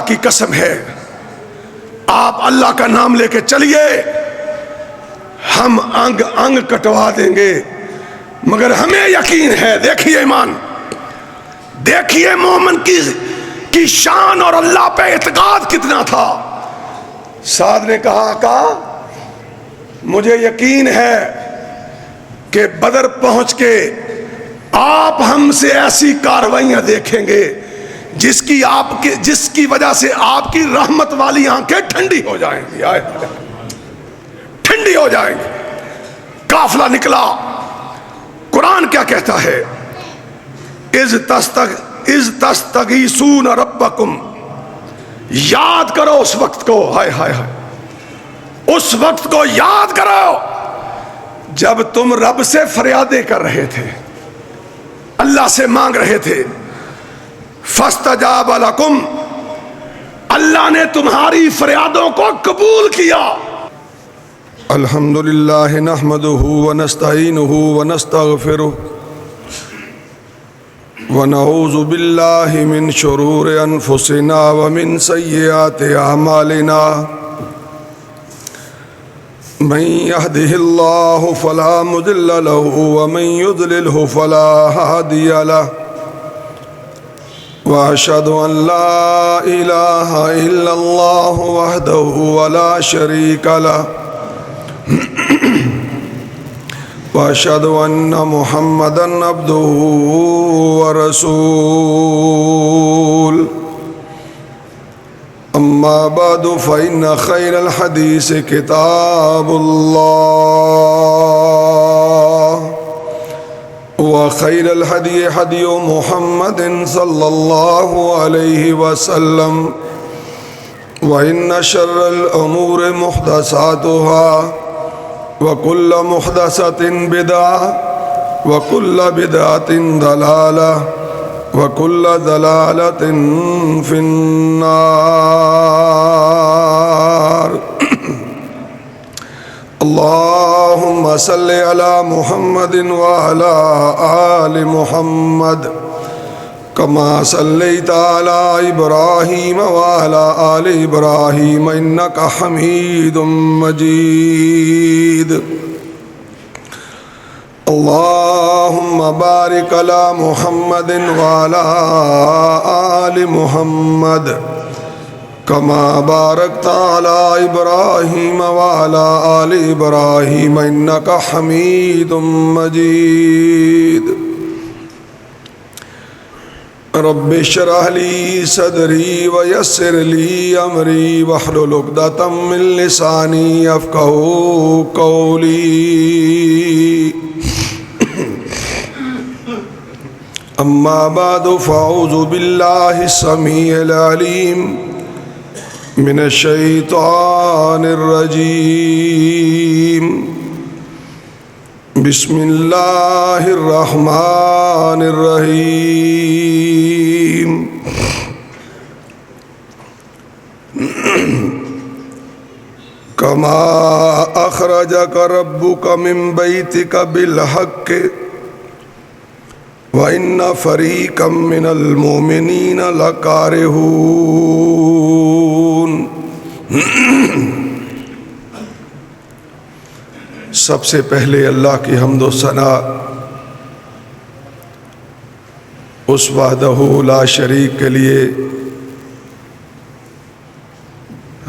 کی قسم ہے آپ اللہ کا نام لے کے چلیے، ہم انگ انگ کٹوا دیں گے، مگر ہمیں یقین ہے۔ دیکھیے ایمان، دیکھیے مومن کی شان اور اللہ پہ اعتقاد کتنا تھا۔ سعد نے کہا آقا مجھے یقین ہے کہ بدر پہنچ کے آپ ہم سے ایسی کارروائیاں دیکھیں گے جس کی وجہ سے آپ کی رحمت والی آنکھیں ٹھنڈی ہو جائیں گی، ٹھنڈی ہو جائیں گی۔ قافلہ نکلا، قرآن کیا کہتا ہے؟ اذ تستغیثون ربکم، یاد کرو اس وقت کو، ہائے ہائے ہائے، اس وقت کو یاد کرو جب تم رب سے فریادیں کر رہے تھے، اللہ سے مانگ رہے تھے۔ فاستجاب لکم، اللہ نے تمہاری فریادوں کو قبول کیا۔ الحمدللہ نحمدہ ونستعینہ ونستغفرہ ونعوذ باللہ من شرور انفسنا ومن سیئات اعمالنا، من يهده الله فلا مضل له ومن يضلله فلا هادي له، وأشهد أن لا إله إلا الله وحده ولا شريك له، وأشهد أن محمدًا عبده ورسوله، أما بعد فإن خير الحديث كتاب الله، وخير الهدي هدي محمد صلى الله عليه وسلم، وإن شر الأمور محدثاتها، وكل محدثة بدعة، وكل بدعة ضلالة، وكل ضلالة في النار۔ اللهم صل على محمد وعلى آل محمد كما صليت على إبراهيم وعلى آل إبراهيم إنك حميد مجيد۔ اللهم بارك على محمد وعلى آل محمد كما باركت على إبراهيم وعلى آل إبراهيم إنك حميد مجيد۔ رب اشرح لي صدري ويسر لي أمري واحلل عقدة من لساني يفقهوا قولي، أما بعد فأعوذ بالله السميع العليم من الشيطان الرجيم، بسم الله الرحمن الرحيم۔ كما أخرجك ربك من بيتك بالحق وَإِنَّ فَرِيقًا مِّنَ الْمُؤْمِنِينَ لَكَارِهُونَ۔ سب سے پہلے اللہ کی حمد و ثنا اس وحدہ لا شریک کے لیے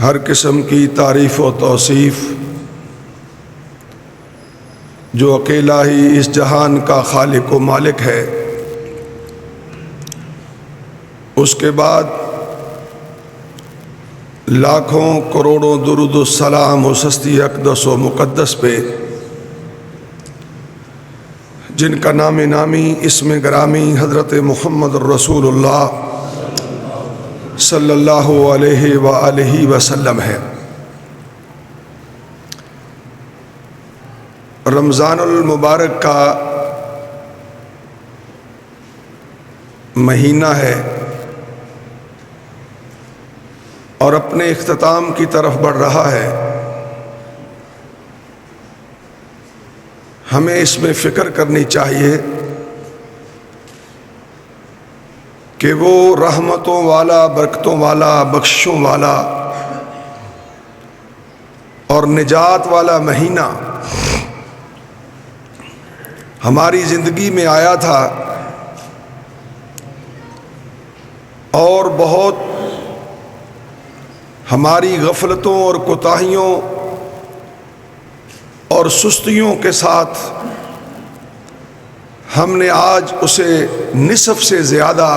ہر قسم کی تعریف و توصیف، جو اکیلا ہی اس جہان کا خالق و مالک ہے۔ اس کے بعد لاکھوں کروڑوں درود و سلام اس ہستی اقدس و مقدس پہ جن کا نام نامی اسم گرامی حضرت محمد الرسول اللہ صلی اللہ علیہ وآلہ وسلم ہے۔ رمضان المبارک کا مہینہ ہے اور اپنے اختتام کی طرف بڑھ رہا ہے۔ ہمیں اس میں فکر کرنی چاہیے کہ وہ رحمتوں والا، برکتوں والا، بخشوں والا اور نجات والا مہینہ ہماری زندگی میں آیا تھا، اور بہت ہماری غفلتوں اور کوتاہیوں اور سستیوں کے ساتھ ہم نے آج اسے نصف سے زیادہ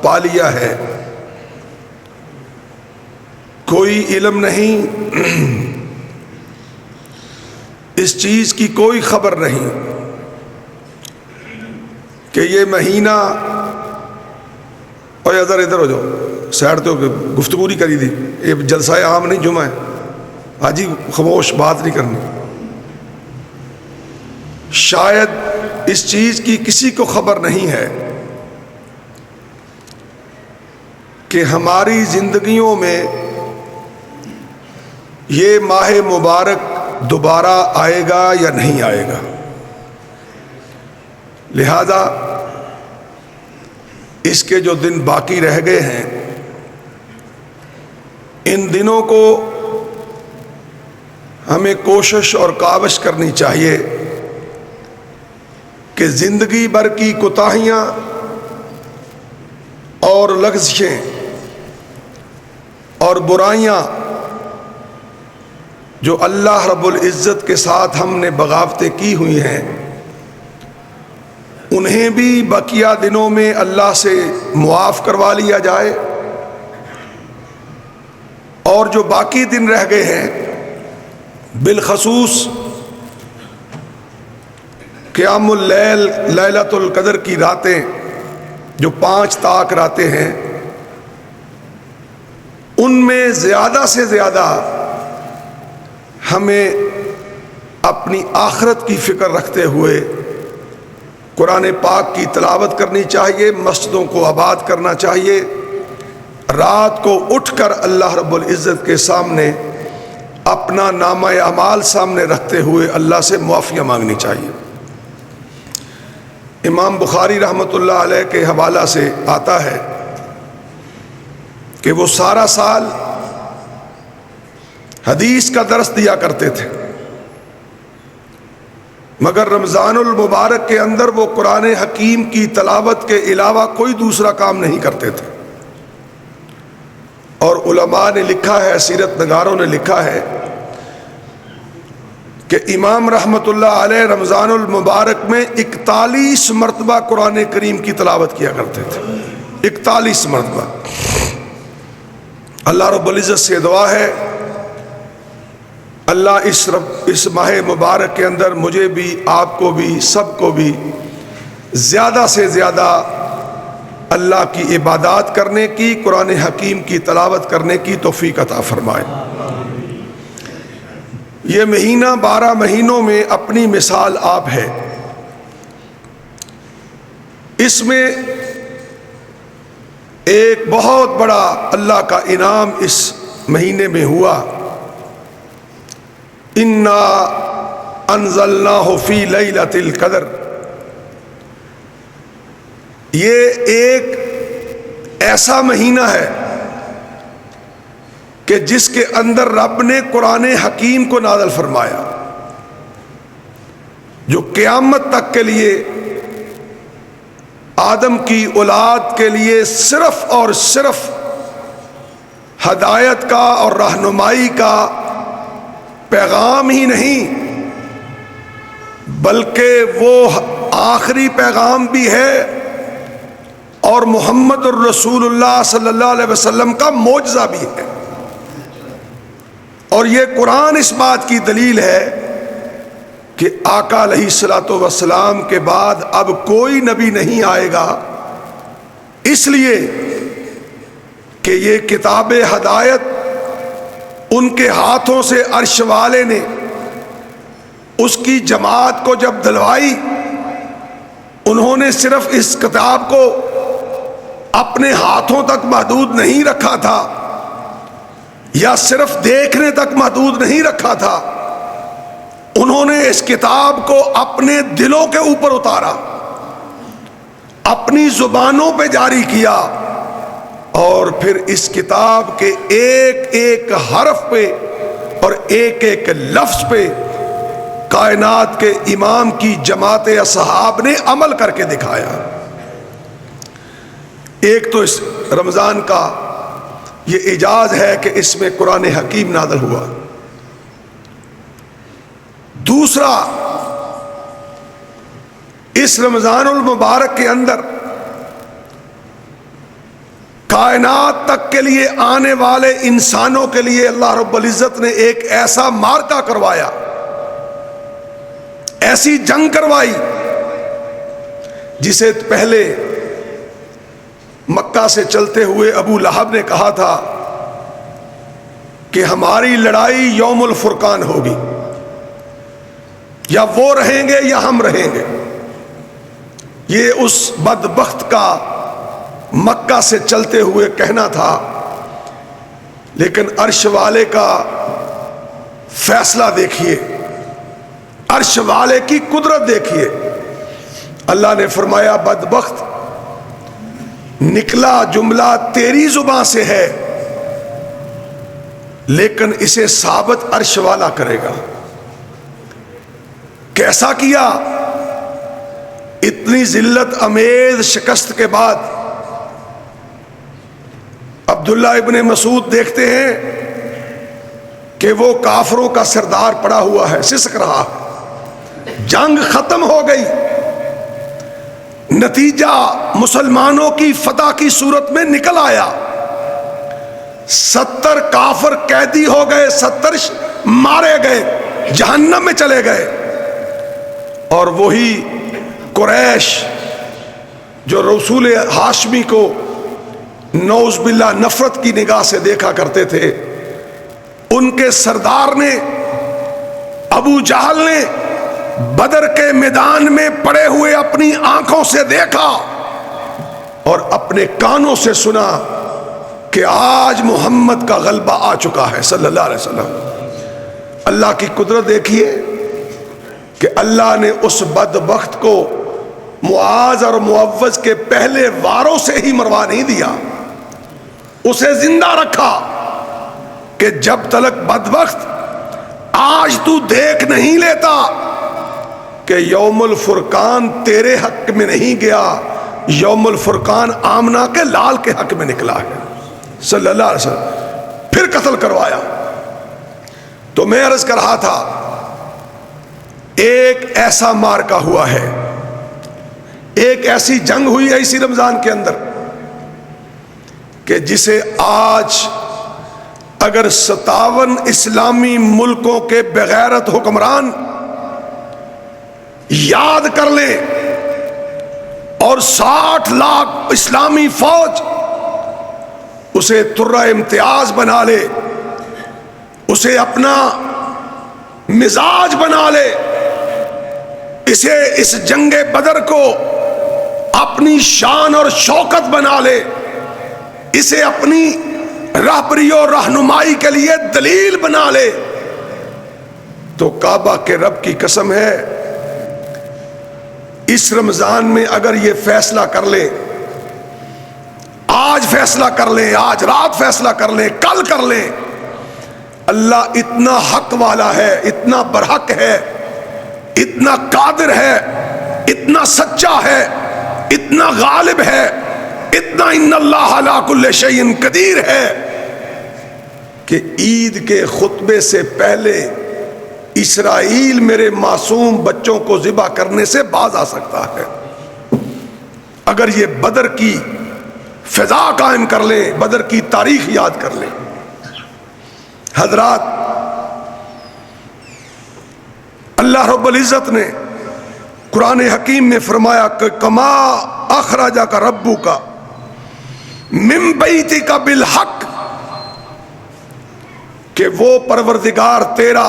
پا لیا ہے۔ کوئی علم نہیں، اس چیز کی کوئی خبر نہیں کہ یہ مہینہ، اور ادھر ہو جاؤ، سیڈ تو گفتگو نہیں کری تھی، یہ جلسہ عام نہیں، جمعہ ہے، حاجی خاموش، بات نہیں کرنی۔ شاید اس چیز کی کسی کو خبر نہیں ہے کہ ہماری زندگیوں میں یہ ماہ مبارک دوبارہ آئے گا یا نہیں آئے گا۔ لہذا اس کے جو دن باقی رہ گئے ہیں، ان دنوں کو ہمیں کوشش اور کاوش کرنی چاہیے کہ زندگی بھر کی کوتاہیاں اور لغزشیں اور برائیاں جو اللہ رب العزت کے ساتھ ہم نے بغاوتیں کی ہوئی ہیں، انہیں بھی بقیہ دنوں میں اللہ سے معاف کروا لیا جائے، اور جو باقی دن رہ گئے ہیں، بالخصوص قیام اللیل، لیلۃ القدر کی راتیں جو 5 طاق راتیں ہیں، ان میں زیادہ سے زیادہ ہمیں اپنی آخرت کی فکر رکھتے ہوئے قرآن پاک کی تلاوت کرنی چاہیے، مسجدوں کو آباد کرنا چاہیے، رات کو اٹھ کر اللہ رب العزت کے سامنے اپنا نامہ اعمال سامنے رکھتے ہوئے اللہ سے معافیاں مانگنی چاہیے۔ امام بخاری رحمۃ اللہ علیہ کے حوالہ سے آتا ہے کہ وہ سارا سال حدیث کا درس دیا کرتے تھے، مگر رمضان المبارک کے اندر وہ قرآن حکیم کی تلاوت کے علاوہ کوئی دوسرا کام نہیں کرتے تھے۔ اور علماء نے لکھا ہے، سیرت نگاروں نے لکھا ہے کہ امام رحمۃ اللہ علیہ رمضان المبارک میں 41 مرتبہ قرآن کریم کی تلاوت کیا کرتے تھے، 41 مرتبہ۔ اللہ رب العزت سے دعا ہے اللہ اس ماہ مبارک کے اندر مجھے بھی، آپ کو بھی، سب کو بھی زیادہ سے زیادہ اللہ کی عبادات کرنے کی، قرآن حکیم کی تلاوت کرنے کی توفیق عطا فرمائے۔ یہ مہینہ 12 مہینوں میں اپنی مثال آپ ہے۔ اس میں ایک بہت بڑا اللہ کا انعام اس مہینے میں ہوا، انا انزلناہ فی لیلۃ القدر۔ یہ ایک ایسا مہینہ ہے کہ جس کے اندر رب نے قرآن حکیم کو نازل فرمایا، جو قیامت تک کے لیے آدم کی اولاد کے لیے صرف اور صرف ہدایت کا اور رہنمائی کا پیغام ہی نہیں، بلکہ وہ آخری پیغام بھی ہے اور محمد الرسول اللہ صلی اللہ علیہ وسلم کا معجزہ بھی ہے۔ اور یہ قرآن اس بات کی دلیل ہے کہ آقا علیہ الصلوۃ والسلام کے بعد اب کوئی نبی نہیں آئے گا، اس لیے کہ یہ کتاب ہدایت ان کے ہاتھوں سے عرش والے نے اس کی جماعت کو جب دلوائی، انہوں نے صرف اس کتاب کو اپنے ہاتھوں تک محدود نہیں رکھا تھا یا صرف دیکھنے تک محدود نہیں رکھا تھا، انہوں نے اس کتاب کو اپنے دلوں کے اوپر اتارا اپنی زبانوں پہ جاری کیا، اور پھر اس کتاب کے ایک ایک حرف پہ اور ایک ایک لفظ پہ کائنات کے امام کی جماعت اصحاب نے عمل کر کے دکھایا۔ ایک تو اس رمضان کا یہ اعجاز ہے کہ اس میں قرآن حکیم نازل ہوا۔ دوسرا، اس رمضان المبارک کے اندر کائنات تک کے لیے آنے والے انسانوں کے لیے اللہ رب العزت نے ایک ایسا معرکہ کروایا، ایسی جنگ کروائی جسے پہلے مکہ سے چلتے ہوئے ابو لہب نے کہا تھا کہ ہماری لڑائی یوم الفرقان ہوگی، یا وہ رہیں گے یا ہم رہیں گے۔ یہ اس بدبخت کا مکہ سے چلتے ہوئے کہنا تھا، لیکن عرش والے کا فیصلہ دیکھیے، عرش والے کی قدرت دیکھیے۔ اللہ نے فرمایا بدبخت، نکلا جملہ تیری زبان سے ہے لیکن اسے ثابت عرش والا کرے گا۔ کیسا کیا؟ اتنی ذلت امیز شکست کے بعد عبداللہ ابن مسعود دیکھتے ہیں کہ وہ کافروں کا سردار پڑا ہوا ہے، سسک رہا ہے، جنگ ختم ہو گئی، نتیجہ مسلمانوں کی فتح کی صورت میں نکل آیا۔ 70 کافر قیدی ہو گئے، 70 مارے گئے، جہنم میں چلے گئے، اور وہی قریش جو رسول ہاشمی کو نعوذ باللہ نفرت کی نگاہ سے دیکھا کرتے تھے، ان کے سردار نے ابو جہل نے بدر کے میدان میں پڑے ہوئے اپنی آنکھوں سے دیکھا اور اپنے کانوں سے سنا کہ آج محمد کا غلبہ آ چکا ہے صلی اللہ علیہ وسلم۔ اللہ کی قدرت دیکھیے کہ اللہ نے اس بدبخت کو معاذ اور معوذ کے پہلے واروں سے ہی مروا نہیں دیا، اسے زندہ رکھا کہ جب تلک بدبخت آج تو دیکھ نہیں لیتا کہ یوم الفرقان تیرے حق میں نہیں گیا، یوم الفرقان آمنہ کے لال کے حق میں نکلا ہے صلی اللہ علیہ وسلم، پھر قتل کروایا۔ تو میں عرض کر رہا تھا ایک ایسا معرکہ ہوا ہے، ایک ایسی جنگ ہوئی ہے اسی رمضان کے اندر کہ جسے آج اگر 57 اسلامی ملکوں کے بغیرت حکمران یاد کر لیں اور 60 لاکھ اسلامی فوج اسے ترہ امتیاز بنا لے، اسے اپنا مزاج بنا لے، اسے اس جنگ بدر کو اپنی شان اور شوکت بنا لے، اسے اپنی رہبری اور رہنمائی کے لیے دلیل بنا لے، تو کعبہ کے رب کی قسم ہے اس رمضان میں اگر یہ فیصلہ کر لیں، آج فیصلہ کر لیں، آج رات فیصلہ کر لیں، کل کر لیں، اللہ اتنا حق والا ہے، اتنا برحق ہے، اتنا قادر ہے، اتنا سچا ہے، اتنا غالب ہے، اتنا ان اللہ علی کل شیء قدیر ہے کہ عید کے خطبے سے پہلے اسرائیل میرے معصوم بچوں کو ذبح کرنے سے باز آ سکتا ہے اگر یہ بدر کی فضا قائم کر لیں، بدر کی تاریخ یاد کر لیں۔ حضرات، اللہ رب العزت نے قرآن حکیم میں فرمایا کہ کما اخرجک ربک من بیتک بالحق، کہ وہ پروردگار تیرا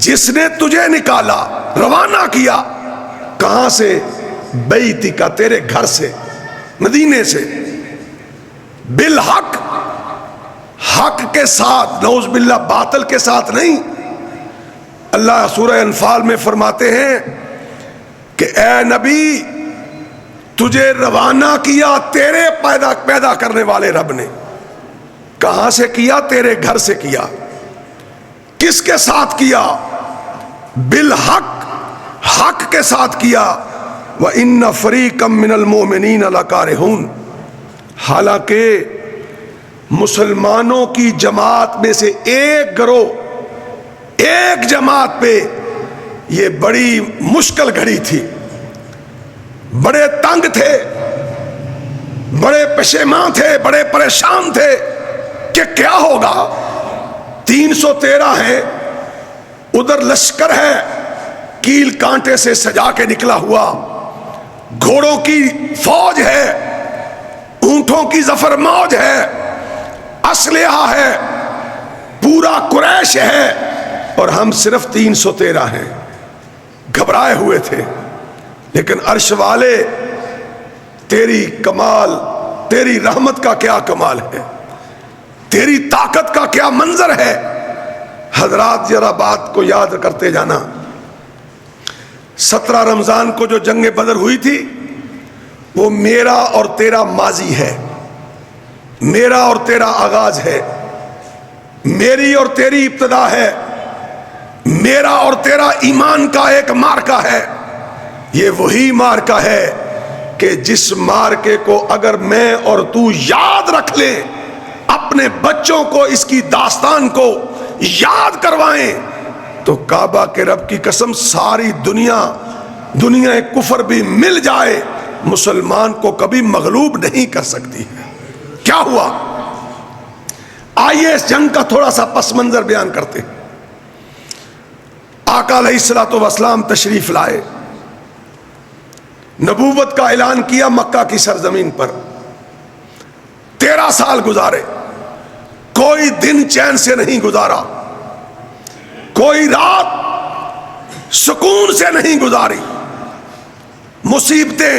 جس نے تجھے نکالا، روانہ کیا، کہاں سے؟ بیتک، تیرے گھر سے، مدینے سے، بالحق، حق کے ساتھ، نعوذ باللہ باطل کے ساتھ نہیں۔ اللہ سورہ انفال میں فرماتے ہیں کہ اے نبی تجھے روانہ کیا تیرے پیدا کرنے والے رب نے. کہاں سے کیا؟ تیرے گھر سے کیا. کس کے ساتھ کیا؟ بالحق، حق کے ساتھ کیا. وَإِنَّ فَرِيقًا مِّنَ الْمُؤْمِنِينَ لَكَارِهُونَ. حالانکہ مسلمانوں کی جماعت میں سے ایک گروہ، ایک جماعت پہ یہ بڑی مشکل گھڑی تھی، بڑے تنگ تھے، بڑے پشیمان تھے، بڑے پریشان تھے کہ کیا ہوگا. 313 ہیں، ادھر لشکر ہے کیل کانٹے سے سجا کے نکلا ہوا، گھوڑوں کی فوج ہے، اونٹوں کی ظفر موج ہے، اسلحہ ہے، پورا قریش ہے، اور ہم صرف 313 ہیں. گھبرائے ہوئے تھے. لیکن عرش والے، تیری کمال، تیری رحمت کا کیا کمال ہے، تیری طاقت کا کیا منظر ہے. حضرات ذرا بات کو یاد کرتے جانا. 17 رمضان کو جو جنگ بدر ہوئی تھی وہ میرا اور تیرا ماضی ہے، میرا اور تیرا آغاز ہے، میری اور تیری ابتدا ہے، میرا اور تیرا ایمان کا ایک مارکا ہے. یہ وہی مارکا ہے کہ جس مارکے کو اگر میں اور تو یاد رکھ لیں، اپنے بچوں کو اس کی داستان کو یاد کروائیں، تو کعبہ کے رب کی قسم ساری دنیا کفر بھی مل جائے، مسلمان کو کبھی مغلوب نہیں کر سکتی ہے. کیا ہوا؟ آئیے اس جنگ کا تھوڑا سا پس منظر بیان کرتے ہیں. آقا علیہ الصلوۃ والسلام تشریف لائے، نبوت کا اعلان کیا مکہ کی سرزمین پر. 13 سال گزارے، کوئی دن چین سے نہیں گزارا، کوئی رات سکون سے نہیں گزاری. مصیبتیں،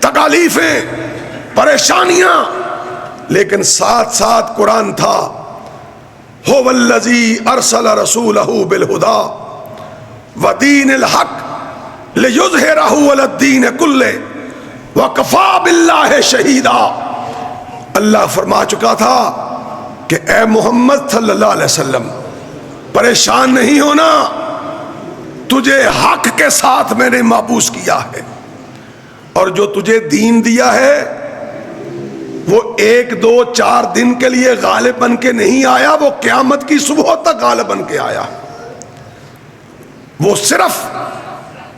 تکالیفیں، پریشانیاں، لیکن ساتھ ساتھ قرآن تھا. هو الذی ارسل رسولہ بالہدی ودین الحق لِیُظْہِرَہُ عَلَى الدِّینِ کُلِّهِ وَکَفَىٰ بِاللَّهِ شَہِیدًا. اللہ فرما چکا تھا کہ اے محمد صلی اللہ علیہ وسلم پریشان نہیں ہونا، تجھے حق کے ساتھ میں نے مابوس کیا ہے، اور جو تجھے دین دیا ہے وہ 1 2 4 دن کے لیے غالب بن کے نہیں آیا، وہ قیامت کی صبح تک غالب بن کے آیا. وہ صرف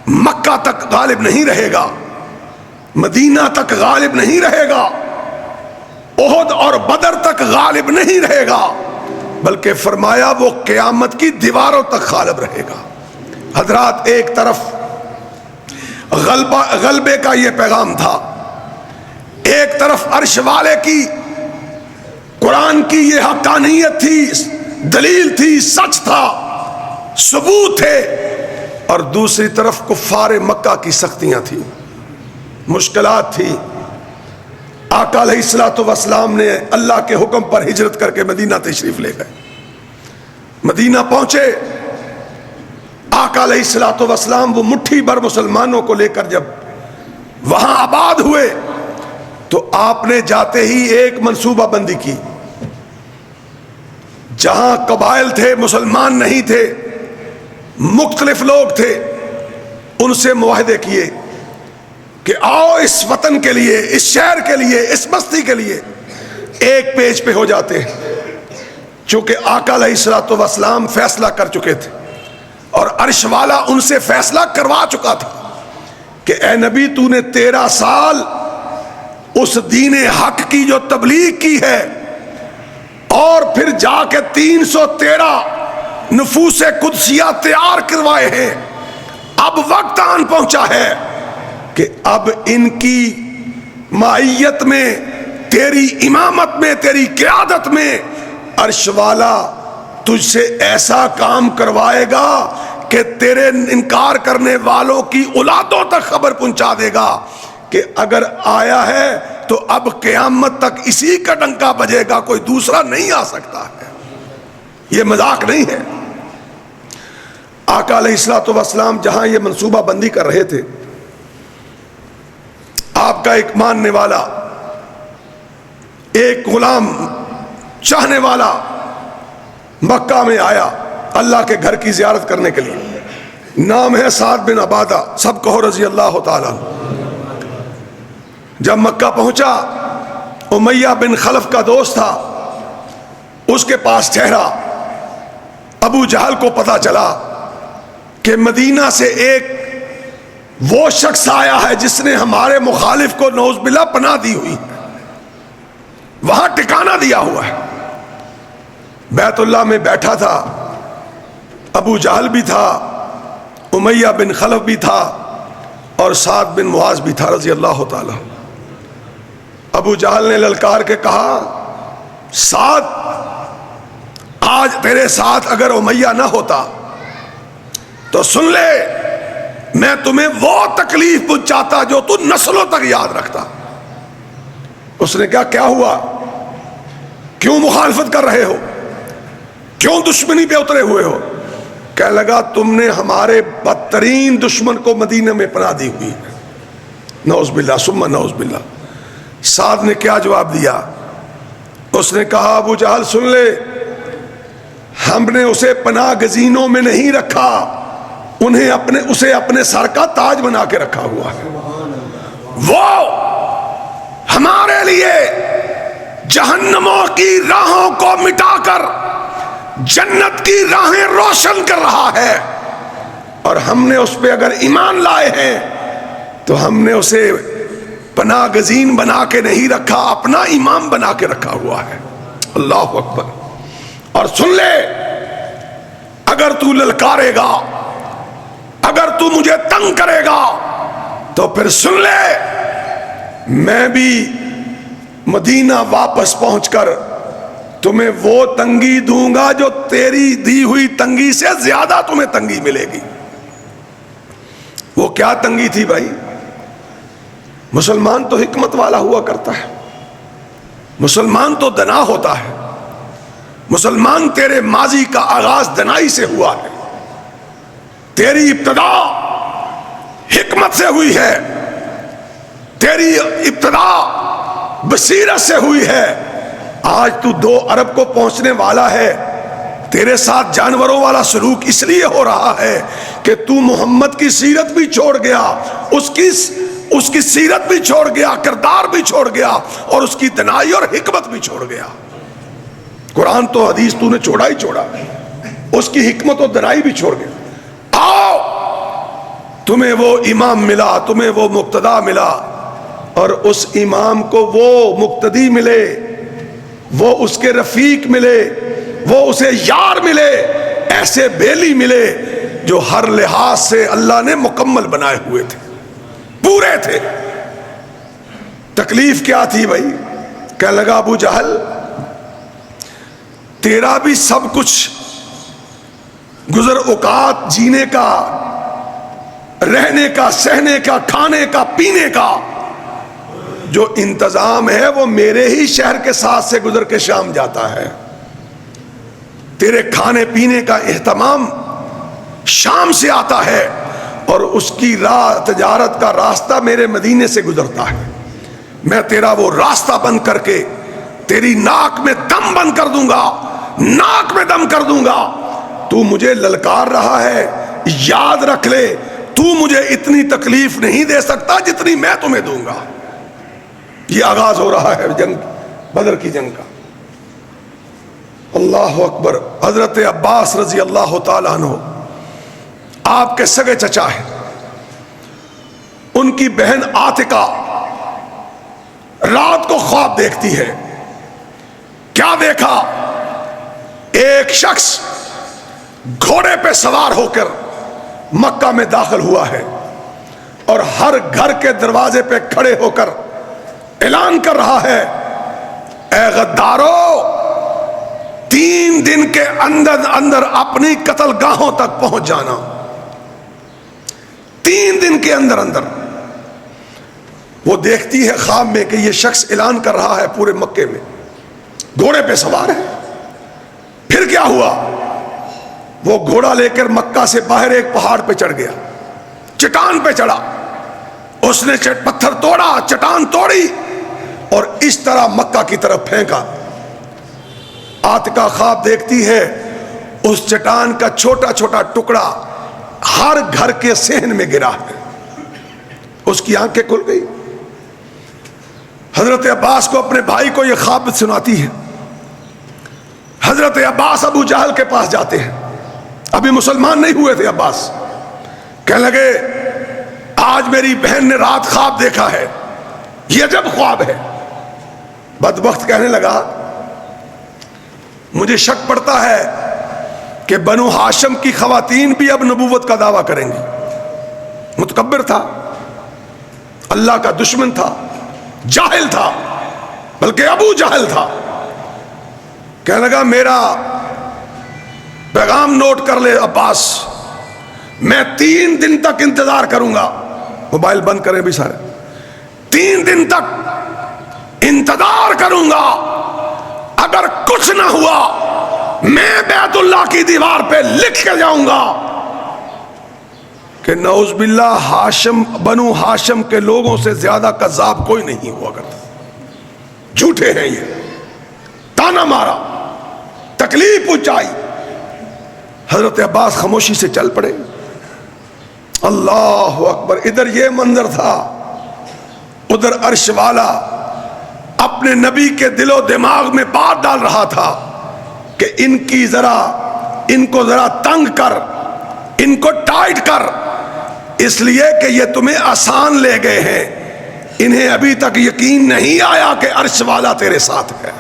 مکہ تک غالب نہیں رہے گا، مدینہ تک غالب نہیں رہے گا، احد اور بدر تک غالب نہیں رہے گا، بلکہ فرمایا وہ قیامت کی دیواروں تک غالب رہے گا. حضرات ایک طرف غلبے کا یہ پیغام تھا، ایک طرف عرش والے کی قرآن کی یہ حقانیت تھی، دلیل تھی، سچ تھا، ثبوت تھے، اور دوسری طرف کفار مکہ کی سختیاں تھیں، مشکلات تھی. آقا علیہ الصلوۃ والسلام نے اللہ کے حکم پر ہجرت کر کے مدینہ تشریف لے گئے. مدینہ پہنچے، آقا علیہ الصلوۃ والسلام وہ مٹھی بھر مسلمانوں کو لے کر جب وہاں آباد ہوئے تو آپ نے جاتے ہی ایک منصوبہ بندی کی. جہاں قبائل تھے، مسلمان نہیں تھے، مختلف لوگ تھے، ان سے معاہدے کیے کہ آؤ اس وطن کے لیے، اس شہر کے لیے، اس بستی کے لیے ایک پیج پہ ہو جاتے ہیں. چونکہ آقا علیہ الصلوۃ والسلام فیصلہ کر چکے تھے اور عرش والا ان سے فیصلہ کروا چکا تھا کہ اے نبی تو نے 13 سال اس دین حق کی جو تبلیغ کی ہے، اور پھر جا کے 313 نفوس قدسیہ تیار کروائے ہیں، اب وقت آن پہنچا ہے کہ اب ان کی معیت میں، تیری امامت میں، تیری قیادت میں عرش والا تجھ سے ایسا کام کروائے گا کہ تیرے انکار کرنے والوں کی اولادوں تک خبر پہنچا دے گا کہ اگر آیا ہے تو اب قیامت تک اسی کا ڈنکا بجے گا، کوئی دوسرا نہیں آ سکتا ہے. یہ مذاق نہیں ہے. آقا علیہ الصلوۃ والسلام جہاں یہ منصوبہ بندی کر رہے تھے، آپ کا ایک ماننے والا، ایک غلام چاہنے والا مکہ میں آیا اللہ کے گھر کی زیارت کرنے کے لیے، نام ہے سعد بن عبادہ، سب کہو رضی اللہ تعالیٰ۔ جب مکہ پہنچا، امیہ بن خلف کا دوست تھا، اس کے پاس ٹھہرا۔ ابو جہل کو پتا چلا کہ مدینہ سے ایک وہ شخص آیا ہے جس نے ہمارے مخالف کو نعوذ باللہ پناہ دی ہوئی ہے، وہاں ٹھکانہ دیا ہوا ہے۔ بیت اللہ میں بیٹھا تھا، ابو جہل بھی تھا، امیہ بن خلف بھی تھا، اور سعد بن معاذ بھی تھا رضی اللہ تعالی۔ ابو جہل نے للکار کے کہا، سعد، آج تیرے ساتھ اگر امیہ نہ ہوتا تو سن لے، میں تمہیں وہ تکلیف پہنچاتا جو تو نسلوں تک یاد رکھتا۔ اس نے کہا، کیا ہوا؟ کیوں مخالفت کر رہے ہو؟ کیوں دشمنی پہ اترے ہوئے ہو؟ کہنے لگا، تم نے ہمارے بدترین دشمن کو مدینہ میں پناہ دی ہوئی ہے، نعوذ باللہ ثم نعوذ باللہ۔ سعد نے کیا جواب دیا؟ اس نے کہا، ابو جہل سن لے، ہم نے اسے پناہ گزینوں میں نہیں رکھا، اسے اپنے سر کا تاج بنا کے رکھا ہوا ہے۔ وہ ہمارے لیے جہنموں کی راہوں کو مٹا کر جنت کی راہیں روشن کر رہا ہے، اور ہم نے اس پہ اگر ایمان لائے ہیں تو ہم نے اسے پناہ گزین بنا کے نہیں رکھا، اپنا امام بنا کے رکھا ہوا ہے۔ اللہ اکبر۔ اور سن لے، اگر تو للکارے گا، اگر تو مجھے تنگ کرے گا، تو پھر سن لے، میں بھی مدینہ واپس پہنچ کر تمہیں وہ تنگی دوں گا جو تیری دی ہوئی تنگی سے زیادہ تمہیں تنگی ملے گی۔ وہ کیا تنگی تھی بھائی؟ مسلمان تو حکمت والا ہوا کرتا ہے، مسلمان تو دنا ہوتا ہے، مسلمان تیرے ماضی کا آغاز دنائی سے ہوا ہے، تیری ابتدا حکمت سے ہوئی ہے، تیری ابتدا بصیرت سے ہوئی ہے۔ آج تو 2 ارب کو پہنچنے والا ہے، تیرے ساتھ جانوروں والا سلوک اس لیے ہو رہا ہے کہ تو محمد کی سیرت بھی چھوڑ گیا، اس کی سیرت بھی چھوڑ گیا، کردار بھی چھوڑ گیا، اور اس کی دنائی اور حکمت بھی چھوڑ گیا۔ قرآن تو حدیث تو نے چھوڑا ہی چھوڑا، اس کی حکمت اور دنائی بھی چھوڑ گیا۔ آؤ، تمہیں وہ امام ملا، تمہیں وہ مقتدا ملا، اور اس امام کو وہ مقتدی ملے، وہ اس کے رفیق ملے، وہ اسے یار ملے، ایسے بیلی ملے جو ہر لحاظ سے اللہ نے مکمل بنائے ہوئے تھے، پورے تھے۔ تکلیف کیا تھی بھائی؟ کہنے لگا، ابو جہل، تیرا بھی سب کچھ گزر اوقات، جینے کا، رہنے کا، سہنے کا، کھانے کا، پینے کا جو انتظام ہے وہ میرے ہی شہر کے ساتھ سے گزر کے شام جاتا ہے۔ تیرے کھانے پینے کا اہتمام شام سے آتا ہے، اور اس کی راہ تجارت کا راستہ میرے مدینے سے گزرتا ہے۔ میں تیرا وہ راستہ بند کر کے تیری ناک میں دم بند کر دوں گا، ناک میں دم کر دوں گا۔ تو مجھے للکار رہا ہے، یاد رکھ لے، تو مجھے اتنی تکلیف نہیں دے سکتا جتنی میں تمہیں دوں گا۔ یہ آغاز ہو رہا ہے جنگ، بدر کی جنگ کا۔ اللہ اکبر۔ حضرت عباس رضی اللہ تعالیٰ عنہ آپ کے سگے چچا ہیں، ان کی بہن عاتقہ رات کو خواب دیکھتی ہے۔ کیا دیکھا؟ ایک شخص گھوڑے پہ سوار ہو کر مکہ میں داخل ہوا ہے، اور ہر گھر کے دروازے پہ کھڑے ہو کر اعلان کر رہا ہے، اے غدارو، 3 دن کے اندر اندر اپنی قتل گاہوں تک پہنچ جانا۔ 3 دن کے اندر اندر۔ وہ دیکھتی ہے خواب میں کہ یہ شخص اعلان کر رہا ہے پورے مکے میں، گھوڑے پہ سوار ہے۔ پھر کیا ہوا؟ وہ گھوڑا لے کر مکہ سے باہر ایک پہاڑ پہ چڑھ گیا، چٹان پہ چڑھا، اس نے پتھر توڑا، چٹان توڑی اور اس طرح مکہ کی طرف پھینکا۔ عاتکہ خواب دیکھتی ہے اس چٹان کا چھوٹا چھوٹا ٹکڑا ہر گھر کے صحن میں گرا ہے۔ اس کی آنکھیں کھل گئی۔ حضرت عباس کو اپنے بھائی کو یہ خواب سناتی ہے۔ حضرت عباس ابو جہل کے پاس جاتے ہیں، ابھی مسلمان نہیں ہوئے تھے عباس۔ کہنے لگے آج میری بہن نے رات خواب دیکھا ہے، یہ عجب خواب ہے۔ بدبخت کہنے لگا مجھے شک پڑتا ہے کہ بنو ہاشم کی خواتین بھی اب نبوت کا دعویٰ کریں گی۔ متکبر تھا، اللہ کا دشمن تھا، جاہل تھا، بلکہ ابو جہل تھا۔ کہنے لگا میرا پیغام نوٹ کر لے عباس، میں 3 دن تک انتظار کروں گا۔ موبائل بند کریں بھی سارے۔ 3 دن تک انتظار کروں گا، اگر کچھ نہ ہوا میں بیت اللہ کی دیوار پہ لکھ کے جاؤں گا کہ نعوذ باللہ ہاشم، بنو ہاشم کے لوگوں سے زیادہ کذاب کوئی نہیں ہوا کرتا، جھوٹے ہیں یہ۔ تانا مارا، تکلیف پہنچائی۔ حضرت عباس خاموشی سے چل پڑے۔ اللہ اکبر، ادھر یہ منظر تھا، ادھر عرش والا اپنے نبی کے دل و دماغ میں بات ڈال رہا تھا کہ ان کو ذرا تنگ کر، ان کو ٹائٹ کر، اس لیے کہ یہ تمہیں آسان لے گئے ہیں، انہیں ابھی تک یقین نہیں آیا کہ عرش والا تیرے ساتھ ہے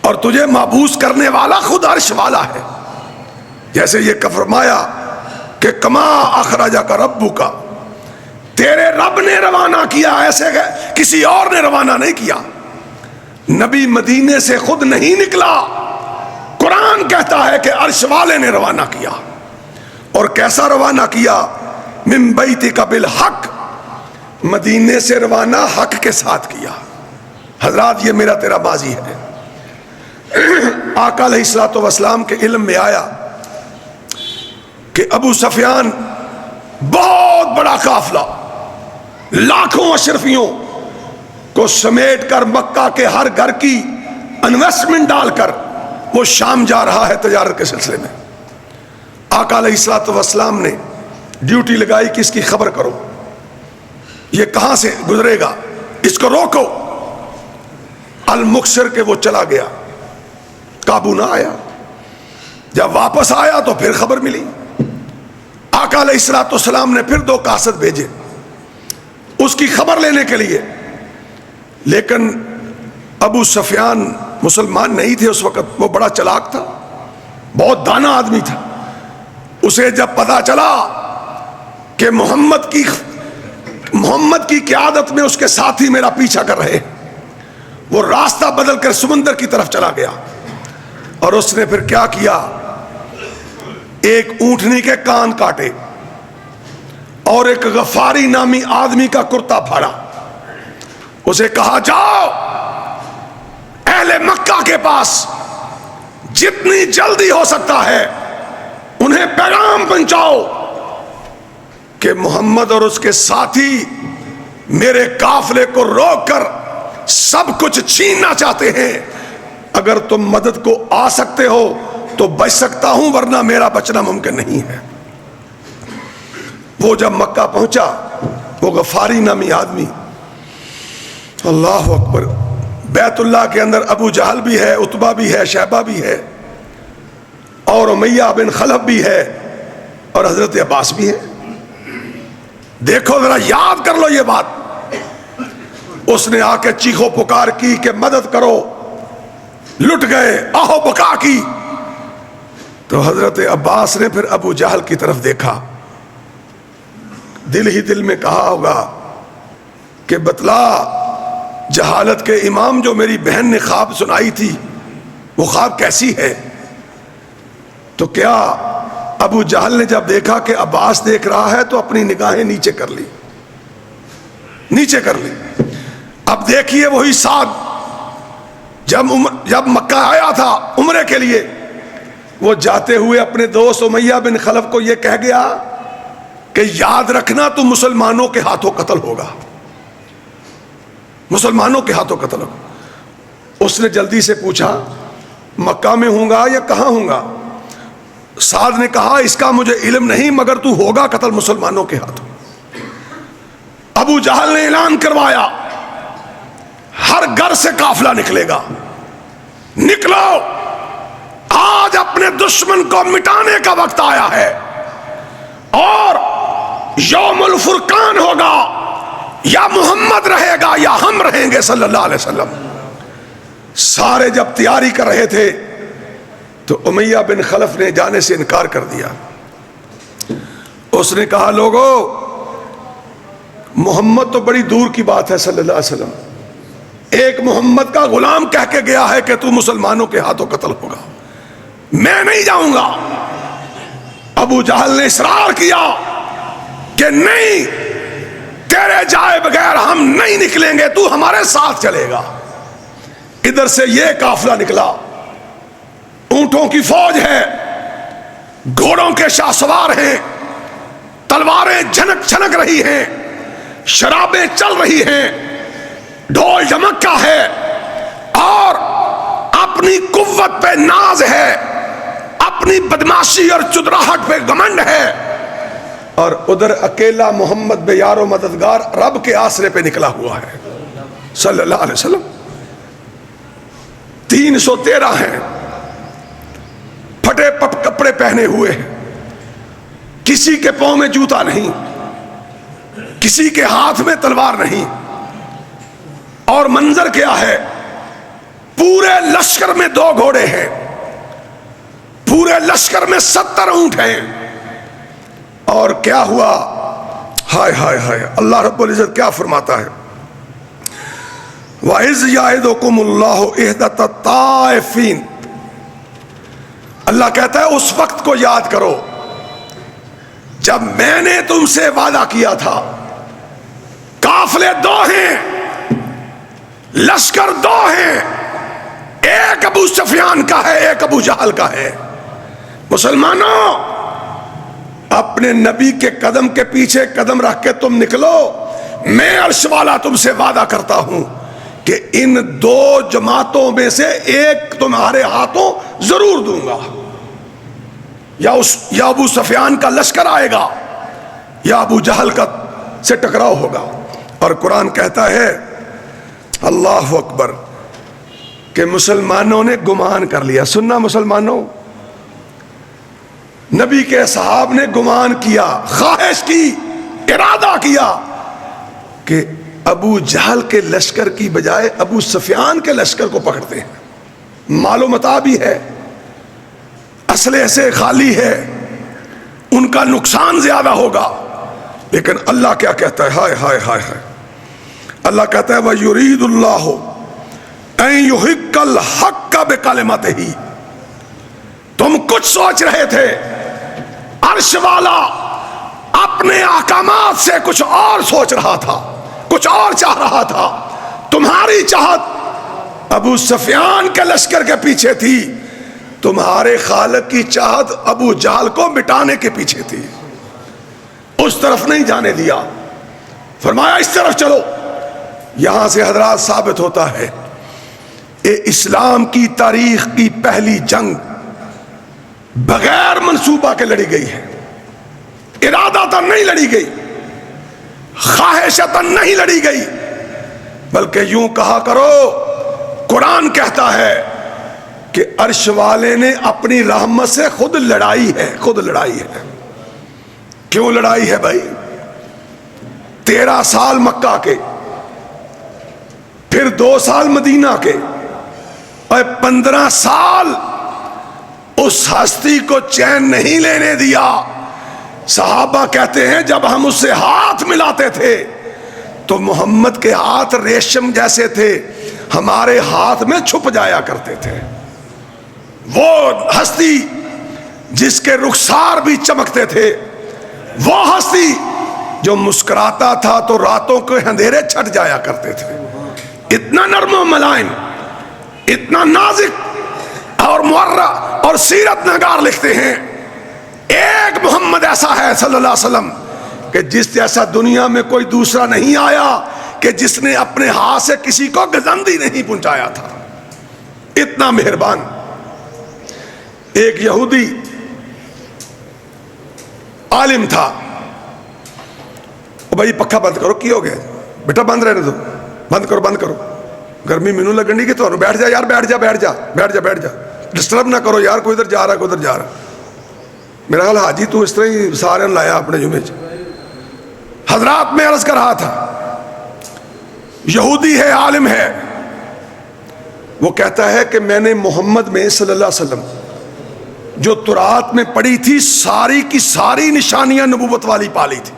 اور تجھے محبوس کرنے والا خود عرش والا ہے۔ جیسے یہ فرمایا کہ کما اخرجک ربک، تیرے رب نے روانہ کیا، ایسے کسی اور نے روانہ نہیں کیا۔ نبی مدینے سے خود نہیں نکلا، قرآن کہتا ہے کہ عرش والے نے روانہ کیا۔ اور کیسا روانہ کیا؟ من بیتک بالحق، مدینے سے روانہ حق کے ساتھ کیا۔ حضرات یہ میرا تیرا ماضی ہے۔ آقا علیہ الصلوۃ والسلام کے علم میں آیا کہ ابو سفیان بہت بڑا قافلہ، لاکھوں اشرفیوں کو سمیٹ کر مکہ کے ہر گھر کی انویسٹمنٹ ڈال کر وہ شام جا رہا ہے تجارت کے سلسلے میں۔ آقا علیہ الصلوۃ والسلام نے ڈیوٹی لگائی کہ اس کی خبر کرو، یہ کہاں سے گزرے گا، اس کو روکو۔ المکسر کے وہ چلا گیا، قابو نہ آیا۔ جب واپس آیا تو پھر خبر ملی۔ آقا علیہ الصلوۃ والسلام نے پھر 2 قاصد بھیجے اس کی خبر لینے کے لیے، لیکن ابو سفیان مسلمان نہیں تھے اس وقت، وہ بڑا چلاک تھا، بہت دانا آدمی تھا۔ اسے جب پتا چلا کہ محمد کی قیادت میں اس کے ساتھی میرا پیچھا کر رہے ہیں، وہ راستہ بدل کر سمندر کی طرف چلا گیا۔ اور اس نے پھر کیا کیا؟ ایک اونٹنی کے کان کاٹے اور ایک غفاری نامی آدمی کا کرتا پھاڑا۔ اسے کہا جاؤ اہل مکہ کے پاس، جتنی جلدی ہو سکتا ہے انہیں پیغام پہنچاؤ کہ محمد اور اس کے ساتھی میرے قافلے کو روک کر سب کچھ چھیننا چاہتے ہیں، اگر تم مدد کو آ سکتے ہو تو بچ سکتا ہوں، ورنہ میرا بچنا ممکن نہیں ہے۔ وہ جب مکہ پہنچا، وہ غفاری نامی آدمی، اللہ اکبر، بیت اللہ کے اندر ابو جہل بھی ہے، عتبہ بھی ہے، شیبہ بھی ہے، اور امیہ بن خلف بھی ہے، اور حضرت عباس بھی ہے۔ دیکھو ذرا، یاد کر لو یہ بات۔ اس نے آ کے چیخو پکار کی کہ مدد کرو، لٹ گئے، آہو بکا کی۔ تو حضرت عباس نے پھر ابو جہل کی طرف دیکھا، دل ہی دل میں کہا ہوگا کہ بتلا جہالت کے امام، جو میری بہن نے خواب سنائی تھی وہ خواب کیسی ہے؟ تو کیا ابو جہل نے جب دیکھا کہ عباس دیکھ رہا ہے تو اپنی نگاہیں نیچے کر لی، نیچے کر لی۔ اب دیکھیے وہی سعد جب مکہ آیا تھا عمرے کے لیے، وہ جاتے ہوئے اپنے دوست امیہ بن خلف کو یہ کہہ گیا کہ یاد رکھنا تو مسلمانوں کے ہاتھوں قتل ہوگا، مسلمانوں کے ہاتھوں قتل ہوگا۔ اس نے جلدی سے پوچھا مکہ میں ہوں گا یا کہاں ہوں گا؟ سعد نے کہا اس کا مجھے علم نہیں، مگر تو ہوگا قتل مسلمانوں کے ہاتھوں۔ ابو جہل نے اعلان کروایا ہر گھر سے قافلہ نکلے گا، نکلو، آج اپنے دشمن کو مٹانے کا وقت آیا ہے، اور یوم الفرقان ہوگا، یا محمد رہے گا یا ہم رہیں گے صلی اللہ علیہ وسلم۔ سارے جب تیاری کر رہے تھے تو امیہ بن خلف نے جانے سے انکار کر دیا۔ اس نے کہا لوگو، محمد تو بڑی دور کی بات ہے صلی اللہ علیہ وسلم، ایک محمد کا غلام کہہ کے گیا ہے کہ تو مسلمانوں کے ہاتھوں قتل ہوگا، میں نہیں جاؤں گا۔ ابو جہل نے اصرار کیا کہ نہیں، تیرے جائے بغیر ہم نہیں نکلیں گے، تو ہمارے ساتھ چلے گا۔ ادھر سے یہ قافلہ نکلا، اونٹوں کی فوج ہے، گھوڑوں کے شاہ سوار ہیں، تلواریں جھنک چھنک رہی ہیں، شرابیں چل رہی ہیں، ڈھول جمکا ہے، اور اپنی قوت پہ ناز ہے، اپنی بدماشی اور چدراہٹ پہ گھمنڈ ہے، اور ادھر اکیلا محمد بے یار و مددگار رب کے آسرے پہ نکلا ہوا ہے صلی اللہ علیہ وسلم۔ 313 ہیں، پھٹے کپڑے پہنے ہوئے ہیں، کسی کے پاؤں میں جوتا نہیں، کسی کے ہاتھ میں تلوار نہیں، اور منظر کیا ہے؟ پورے لشکر میں 2 گھوڑے ہیں، پورے لشکر میں 70 اونٹ ہیں، اور کیا ہوا؟ ہائے ہائے ہائے، اللہ رب العزت کیا فرماتا ہے؟ وَإِذْ يَعِدُكُمُ اللَّهُ إِحْدَةَ الطَّائِفَيْنِ، اللہ کہتا ہے اس وقت کو یاد کرو جب میں نے تم سے وعدہ کیا تھا، قافلے 2 ہیں، لشکر 2 ہیں، ایک ابو سفیان کا ہے، ایک ابو جہل کا ہے۔ مسلمانوں، اپنے نبی کے قدم کے پیچھے قدم رکھ کے تم نکلو، میں عرش والا تم سے وعدہ کرتا ہوں کہ ان 2 جماعتوں میں سے ایک تمہارے ہاتھوں ضرور دوں گا، یا ابو سفیان کا لشکر آئے گا، یا ابو جہل کا سے ٹکراؤ ہوگا۔ اور قرآن کہتا ہے اللہ اکبر کہ مسلمانوں نے گمان کر لیا۔ سننا مسلمانوں، نبی کے صحاب نے گمان کیا، خواہش کی، ارادہ کیا کہ ابو جہل کے لشکر کی بجائے ابو سفیان کے لشکر کو پکڑتے ہیں، مال و متاع بھی ہے، اسلحے سے خالی ہے، ان کا نقصان زیادہ ہوگا۔ لیکن اللہ کیا کہتا ہے؟ ہائے ہائے ہائے ہائے، اللہ کہتا ہے وَيُرِيدُ اللَّهُ أَن يُحِقَّ الْحَقَّ بِكَلِمَتِهِ۔ تم کچھ سوچ رہے تھے، عرش والا اپنے احکامات سے کچھ اور سوچ رہا تھا، کچھ اور چاہ رہا تھا۔ تمہاری چاہت ابو سفیان کے لشکر کے پیچھے تھی، تمہارے خالق کی چاہت ابو جہل کو مٹانے کے پیچھے تھی، اس طرف نہیں جانے دیا، فرمایا اس طرف چلو۔ یہاں سے حضرات ثابت ہوتا ہے اسلام کی تاریخ کی پہلی جنگ بغیر منصوبہ کے لڑی گئی ہے، ارادہ نہیں لڑی گئی، خواہشتاً نہیں لڑی گئی، بلکہ یوں کہا کرو قرآن کہتا ہے کہ عرش والے نے اپنی رحمت سے خود لڑائی ہے، خود لڑائی ہے۔ کیوں لڑائی ہے بھائی؟ 13 سال مکہ کے، پھر 2 سال مدینہ کے، اور 15 سال اس ہستی کو چین نہیں لینے دیا۔ صحابہ کہتے ہیں جب ہم اس سے ہاتھ ملاتے تھے تو محمد کے ہاتھ ریشم جیسے تھے، ہمارے ہاتھ میں چھپ جایا کرتے تھے۔ وہ ہستی جس کے رخسار بھی چمکتے تھے، وہ ہستی جو مسکراتا تھا تو راتوں کے اندھیرے چھٹ جایا کرتے تھے۔ اتنا نرم و ملائم، اتنا نازک اور معرہ، اور سیرت نگار لکھتے ہیں ایک محمد ایسا ہے صلی اللہ علیہ وسلم کہ جس جیسا دنیا میں کوئی دوسرا نہیں آیا کہ جس نے اپنے ہاتھ سے کسی کو گزندی نہیں پہنچایا تھا، اتنا مہربان۔ ایک یہودی عالم تھا، بھائی پکا بند کرو، کی ہو گیا بیٹا، بند رہنے دو، بند کرو بند کرو، گرمی مینو لگنی کہ تو بیٹھ جا یار، بیٹھ جا بیٹھ جا بیٹھ جا بیٹھ جا، ڈسٹرب نہ کرو یار، کوئی ادھر جا رہا کوئی ادھر جا رہا۔ میرا خیال حاجی تو اس طرح ہی سارے لایا اپنے جمعے چ۔ حضرات میں عرض کر رہا تھا، یہودی ہے، عالم ہے، وہ کہتا ہے کہ میں نے محمد میں صلی اللہ علیہ وسلم جو تورات میں پڑھی تھی ساری کی ساری نشانیاں نبوت والی پالی تھی،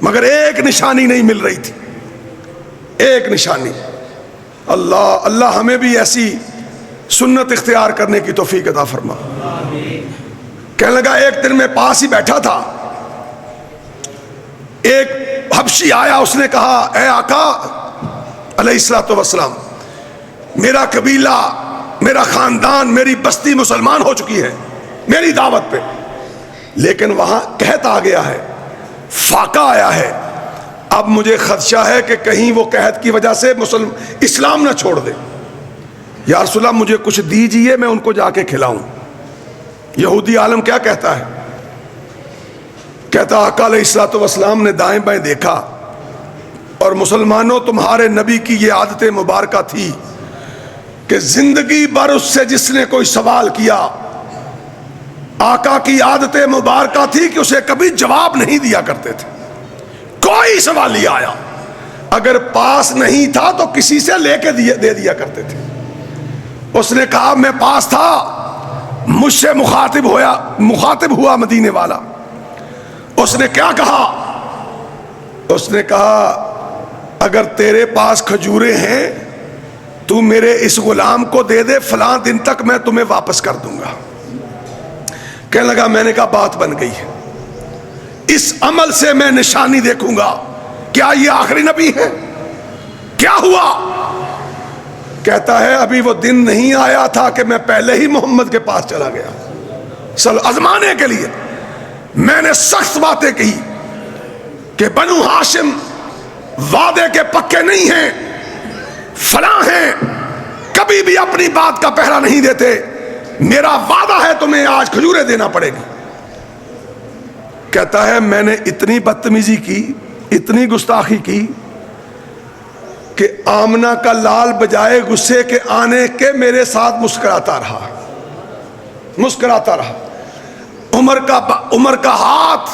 مگر ایک نشانی نہیں مل رہی تھی، ایک نشانی۔ اللہ اللہ ہمیں بھی ایسی سنت اختیار کرنے کی توفیق عطا فرما۔ کہنے لگا ایک دن میں پاس ہی بیٹھا تھا، ایک حبشی آیا، اس نے کہا اے آقا علیہ الصلوۃ والسلام، میرا قبیلہ، میرا خاندان، میری بستی مسلمان ہو چکی ہے میری دعوت پہ، لیکن وہاں قحط آ گیا ہے، فاقہ آیا ہے، اب مجھے خدشہ ہے کہ کہیں وہ قحط کی وجہ سے اسلام نہ چھوڑ دے، یا رسول اللہ مجھے کچھ دیجئے میں ان کو جا کے کھلاؤں۔ یہودی عالم کیا کہتا ہے؟ کہتا آقا علیہ الصلوۃ والسلام نے دائیں بائیں دیکھا، اور مسلمانوں تمہارے نبی کی یہ عادت مبارکہ تھی کہ زندگی بھر اس سے جس نے کوئی سوال کیا، آقا کی عادت مبارکہ تھی کہ اسے کبھی جواب نہیں دیا کرتے تھے۔ کوئی سوال نہیں آیا، اگر پاس نہیں تھا تو کسی سے لے کے دے دیا کرتے تھے۔ اس نے کہا میں پاس تھا، مجھ سے مخاطب ہوا مدینے والا، اس نے کیا کہا؟ اس نے کہا اگر تیرے پاس کھجوریں ہیں تو میرے اس غلام کو دے دے، فلاں دن تک میں تمہیں واپس کر دوں گا۔ کہنے لگا میں نے کہا بات بن گئی ہے، اس عمل سے میں نشانی دیکھوں گا، کیا یہ آخری نبی ہے؟ کیا ہوا؟ کہتا ہے ابھی وہ دن نہیں آیا تھا کہ میں پہلے ہی محمد کے پاس چلا گیا آزمانے کے لیے۔ میں نے سخت باتیں کہی کہ بنو ہاشم وعدے کے پکے نہیں ہیں، فلاں ہیں، کبھی بھی اپنی بات کا پہرا نہیں دیتے، میرا وعدہ ہے تمہیں آج کھجوریں دینا پڑے گی۔ کہتا ہے میں نے اتنی بدتمیزی کی، اتنی گستاخی کی کہ آمنہ کا لال بجائے غصے کے آنے کے میرے ساتھ مسکراتا رہا۔ عمر کا ہاتھ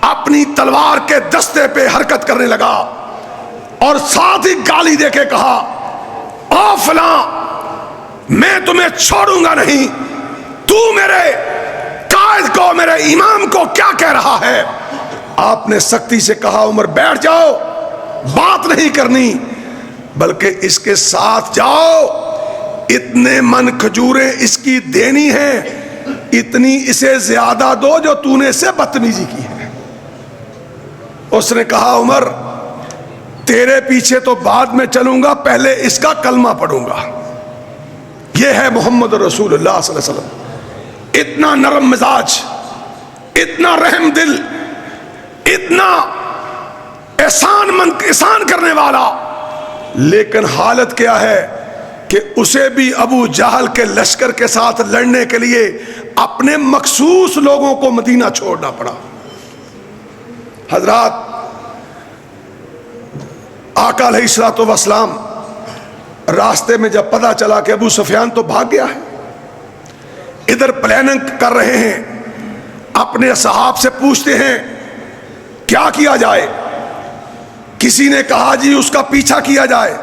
اپنی تلوار کے دستے پہ حرکت کرنے لگا اور ساتھ ہی گالی دے کے کہا او فلاں میں تمہیں چھوڑوں گا نہیں، تو میرے قائد کو، میرے امام کو کیا کہہ رہا ہے؟ آپ نے سختی سے کہا عمر بیٹھ جاؤ، بات نہیں کرنی، بلکہ اس کے ساتھ جاؤ، اتنے من کھجوریں اس کی دینی ہیں، اتنی اسے زیادہ دو جو تو نے اسے بدتمیزی کی ہے۔ اس نے کہا عمر تیرے پیچھے تو بعد میں چلوں گا، پہلے اس کا کلمہ پڑھوں گا۔ یہ ہے محمد رسول اللہ صلی اللہ علیہ وسلم، اتنا نرم مزاج، اتنا رحم دل، اتنا احسان کرنے والا، لیکن حالت کیا ہے کہ اسے بھی ابو جہل کے لشکر کے ساتھ لڑنے کے لیے اپنے مخصوص لوگوں کو مدینہ چھوڑنا پڑا۔ حضرات آقا علیہ الصلوۃ والسلام راستے میں جب پتہ چلا کہ ابو سفیان تو بھاگ گیا ہے، ادھر پلاننگ کر رہے ہیں، اپنے صحاب سے پوچھتے ہیں کیا کیا جائے۔ کسی نے کہا جی اس کا پیچھا کیا جائے،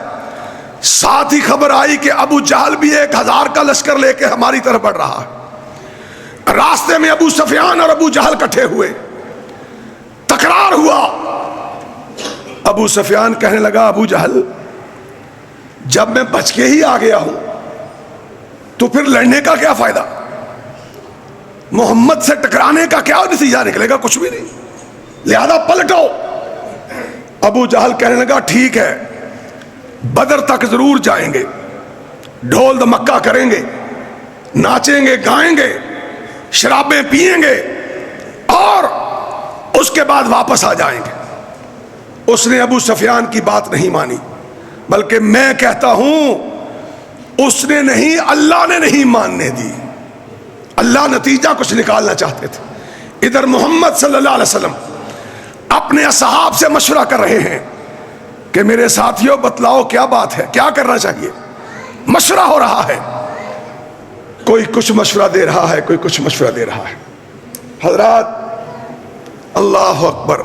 ساتھ ہی خبر آئی کہ ابو جہل بھی 1000 کا لشکر لے کے ہماری طرف بڑھ رہا ہے۔ راستے میں ابو سفیان اور ابو جہل کٹھے ہوئے، تکرار ہوا۔ ابو سفیان کہنے لگا ابو جہل جب میں بچ کے ہی آ گیا ہوں تو پھر لڑنے کا کیا فائدہ، محمد سے ٹکرانے کا کیا نتیجہ نکلے گا؟ کچھ بھی نہیں، لہذا پلٹو۔ ابو جہل کہنے لگا ٹھیک ہے، بدر تک ضرور جائیں گے، ڈھول دمکہ کریں گے، ناچیں گے، گائیں گے، شرابیں پیئیں گے، اور اس کے بعد واپس آ جائیں گے۔ اس نے ابو سفیان کی بات نہیں مانی، بلکہ میں کہتا ہوں اس نے نہیں، اللہ نے نہیں ماننے دی۔ اللہ نتیجہ کچھ نکالنا چاہتے تھے۔ ادھر محمد صلی اللہ علیہ وسلم اپنے اصحاب سے مشورہ کر رہے ہیں کہ میرے ساتھیوں بتلاؤ کیا بات ہے، کیا کرنا چاہیے۔ مشورہ ہو رہا ہے، کوئی کچھ مشورہ دے رہا ہے، کوئی کچھ مشورہ دے رہا ہے۔ حضرات اللہ اکبر،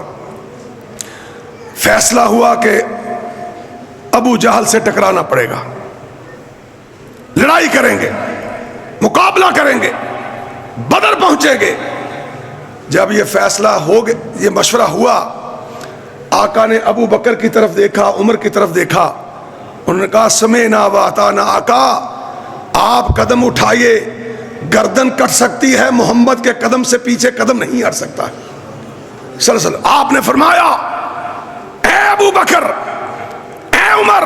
فیصلہ ہوا کہ ابو جہل سے ٹکرانا پڑے گا، لڑائی کریں گے، مقابلہ کریں گے، بدر پہنچیں گے۔ جب یہ فیصلہ ہو گیا، یہ مشورہ ہوا، آقا نے ابو بکر کی طرف دیکھا، عمر کی طرف دیکھا، انہوں نے کہا سمعنا واطعنا۔ آقا آپ قدم اٹھائیے، گردن کٹ سکتی ہے، محمد کے قدم سے پیچھے قدم نہیں ہٹ سکتا ہے صلی اللہ علیہ وسلم۔ آپ نے فرمایا اے ابو بکر، اے عمر،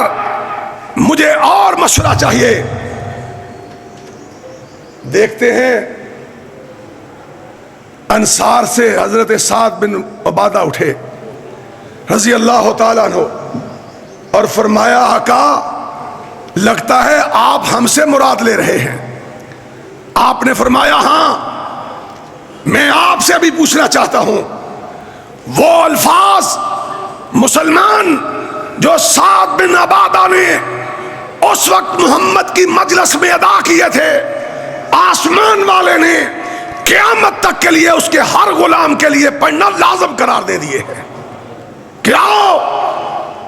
مجھے اور مشورہ چاہیے۔ دیکھتے ہیں انصار سے حضرت سعد بن عبادہ اٹھے رضی اللہ تعالیٰ عنہ اور فرمایا آقا لگتا ہے آپ ہم سے مراد لے رہے ہیں۔ آپ نے فرمایا ہاں، میں آپ سے بھی پوچھنا چاہتا ہوں، وہ الفاظ مسلمان جو سعد بن عبادہ نے اس وقت محمد کی مجلس میں ادا کیے تھے، آسمان والے نے قیامت تک کے لیے اس کے ہر غلام کے لیے پڑھنا لازم قرار دے دیے ہیں کہ آؤ،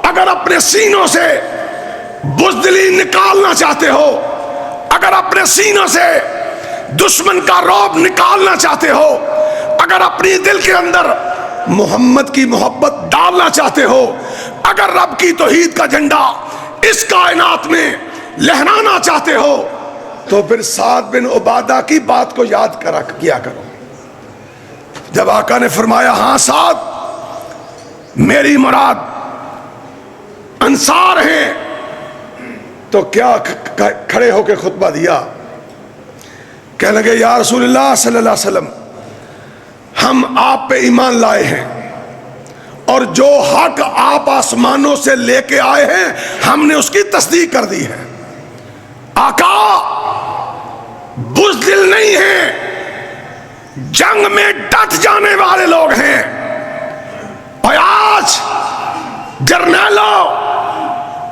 اگر اپنے سینوں سے بزدلی نکالنا چاہتے ہو، اگر اپنے سینوں سے دشمن کا رعب نکالنا چاہتے ہو، اگر اپنی دل کے اندر محمد کی محبت ڈالنا چاہتے ہو، اگر رب کی توحید کا جھنڈا اس کائنات میں لہرانا چاہتے ہو، تو پھر سعد بن عبادہ کی بات کو یاد کیا کرو۔ جب آقا نے فرمایا ہاں سعد، میری مراد انصار ہیں، تو کیا کھڑے ہو کے خطبہ دیا، کہنے لگے یا رسول اللہ صلی اللہ علیہ وسلم، ہم آپ پہ ایمان لائے ہیں اور جو حق آپ آسمانوں سے لے کے آئے ہیں ہم نے اس کی تصدیق کر دی ہے۔ آقا بزدل نہیں ہیں، جنگ میں ڈٹ جانے والے لوگ ہیں، اور آج جرنیلوں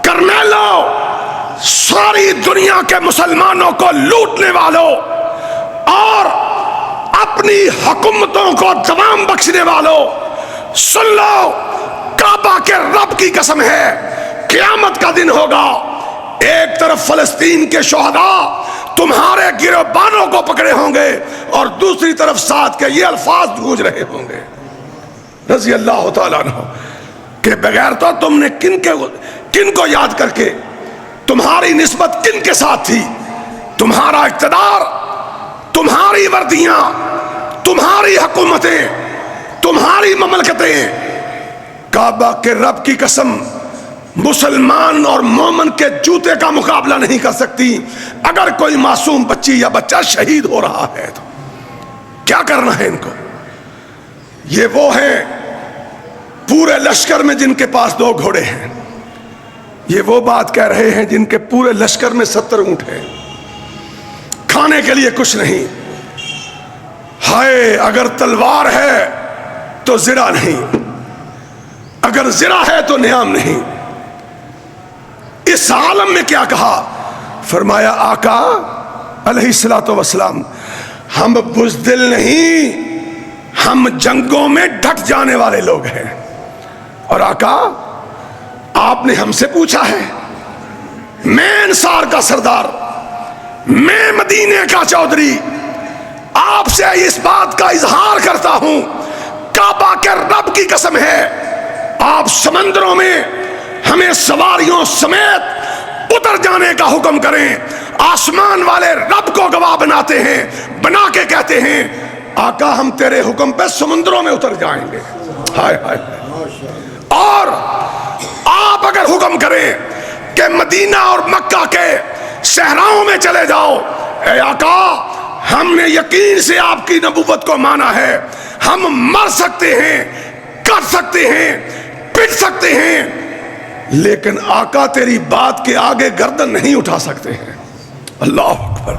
کرنیلوں ساری دنیا کے مسلمانوں کو لوٹنے والوں اور اپنی حکومتوں کو دوام بخشنے والوں، سن لو، کعبہ کے رب کی قسم ہے، قیامت کا دن ہوگا، ایک طرف فلسطین کے شہداء تمہارے گریبانوں کو پکڑے ہوں گے اور دوسری طرف ساتھ کے یہ الفاظ گونج رہے ہوں گے رضی اللہ تعالیٰ عنہ کہ بغیر تو تم نے کن کو یاد کر کے، تمہاری نسبت کن کے ساتھ تھی، تمہارا اقتدار، تمہاری وردیاں، تمہاری حکومتیں، تمہاری مملکتیں، کعبہ کے رب کی قسم مسلمان اور مومن کے جوتے کا مقابلہ نہیں کر سکتی۔ اگر کوئی معصوم بچی یا بچہ شہید ہو رہا ہے تو کیا کرنا ہے ان کو؟ یہ وہ ہیں پورے لشکر میں جن کے پاس 2 گھوڑے ہیں، یہ وہ بات کہہ رہے ہیں جن کے پورے لشکر میں 70 اونٹ ہیں، کھانے کے لیے کچھ نہیں۔ ہائے اگر تلوار ہے تو زرہ نہیں، اگر زرہ ہے تو نیام نہیں۔ اس عالم میں کیا کہا؟ فرمایا آقا علیہ الصلوۃ والسلام، ہم بزدل نہیں، ہم جنگوں میں ڈٹ جانے والے لوگ ہیں۔ اور آقا آپ نے ہم سے پوچھا ہے، میں انصار کا سردار، میں مدینے کا چودھری، آپ سے اس بات کا اظہار کرتا ہوں، کعبہ کے رب کی قسم ہے، آپ سمندروں میں ہمیں سواریوں سمیت اتر جانے کا حکم کریں، آسمان والے رب کو گواہ بناتے ہیں، بنا کے کہتے ہیں آقا ہم تیرے حکم پہ سمندروں میں اتر جائیں گے۔ ہائے ہائے، اور آپ اگر حکم کریں کہ مدینہ اور مکہ کے صحراؤں میں چلے جاؤ، اے آقا ہم نے یقین سے آپ کی نبوت کو مانا ہے. ہم مر سکتے ہیں, کر سکتے ہیں, پٹ سکتے ہیں, لیکن آقا تیری بات کے آگے گردن نہیں اٹھا سکتے ہیں. اللہ اکبر.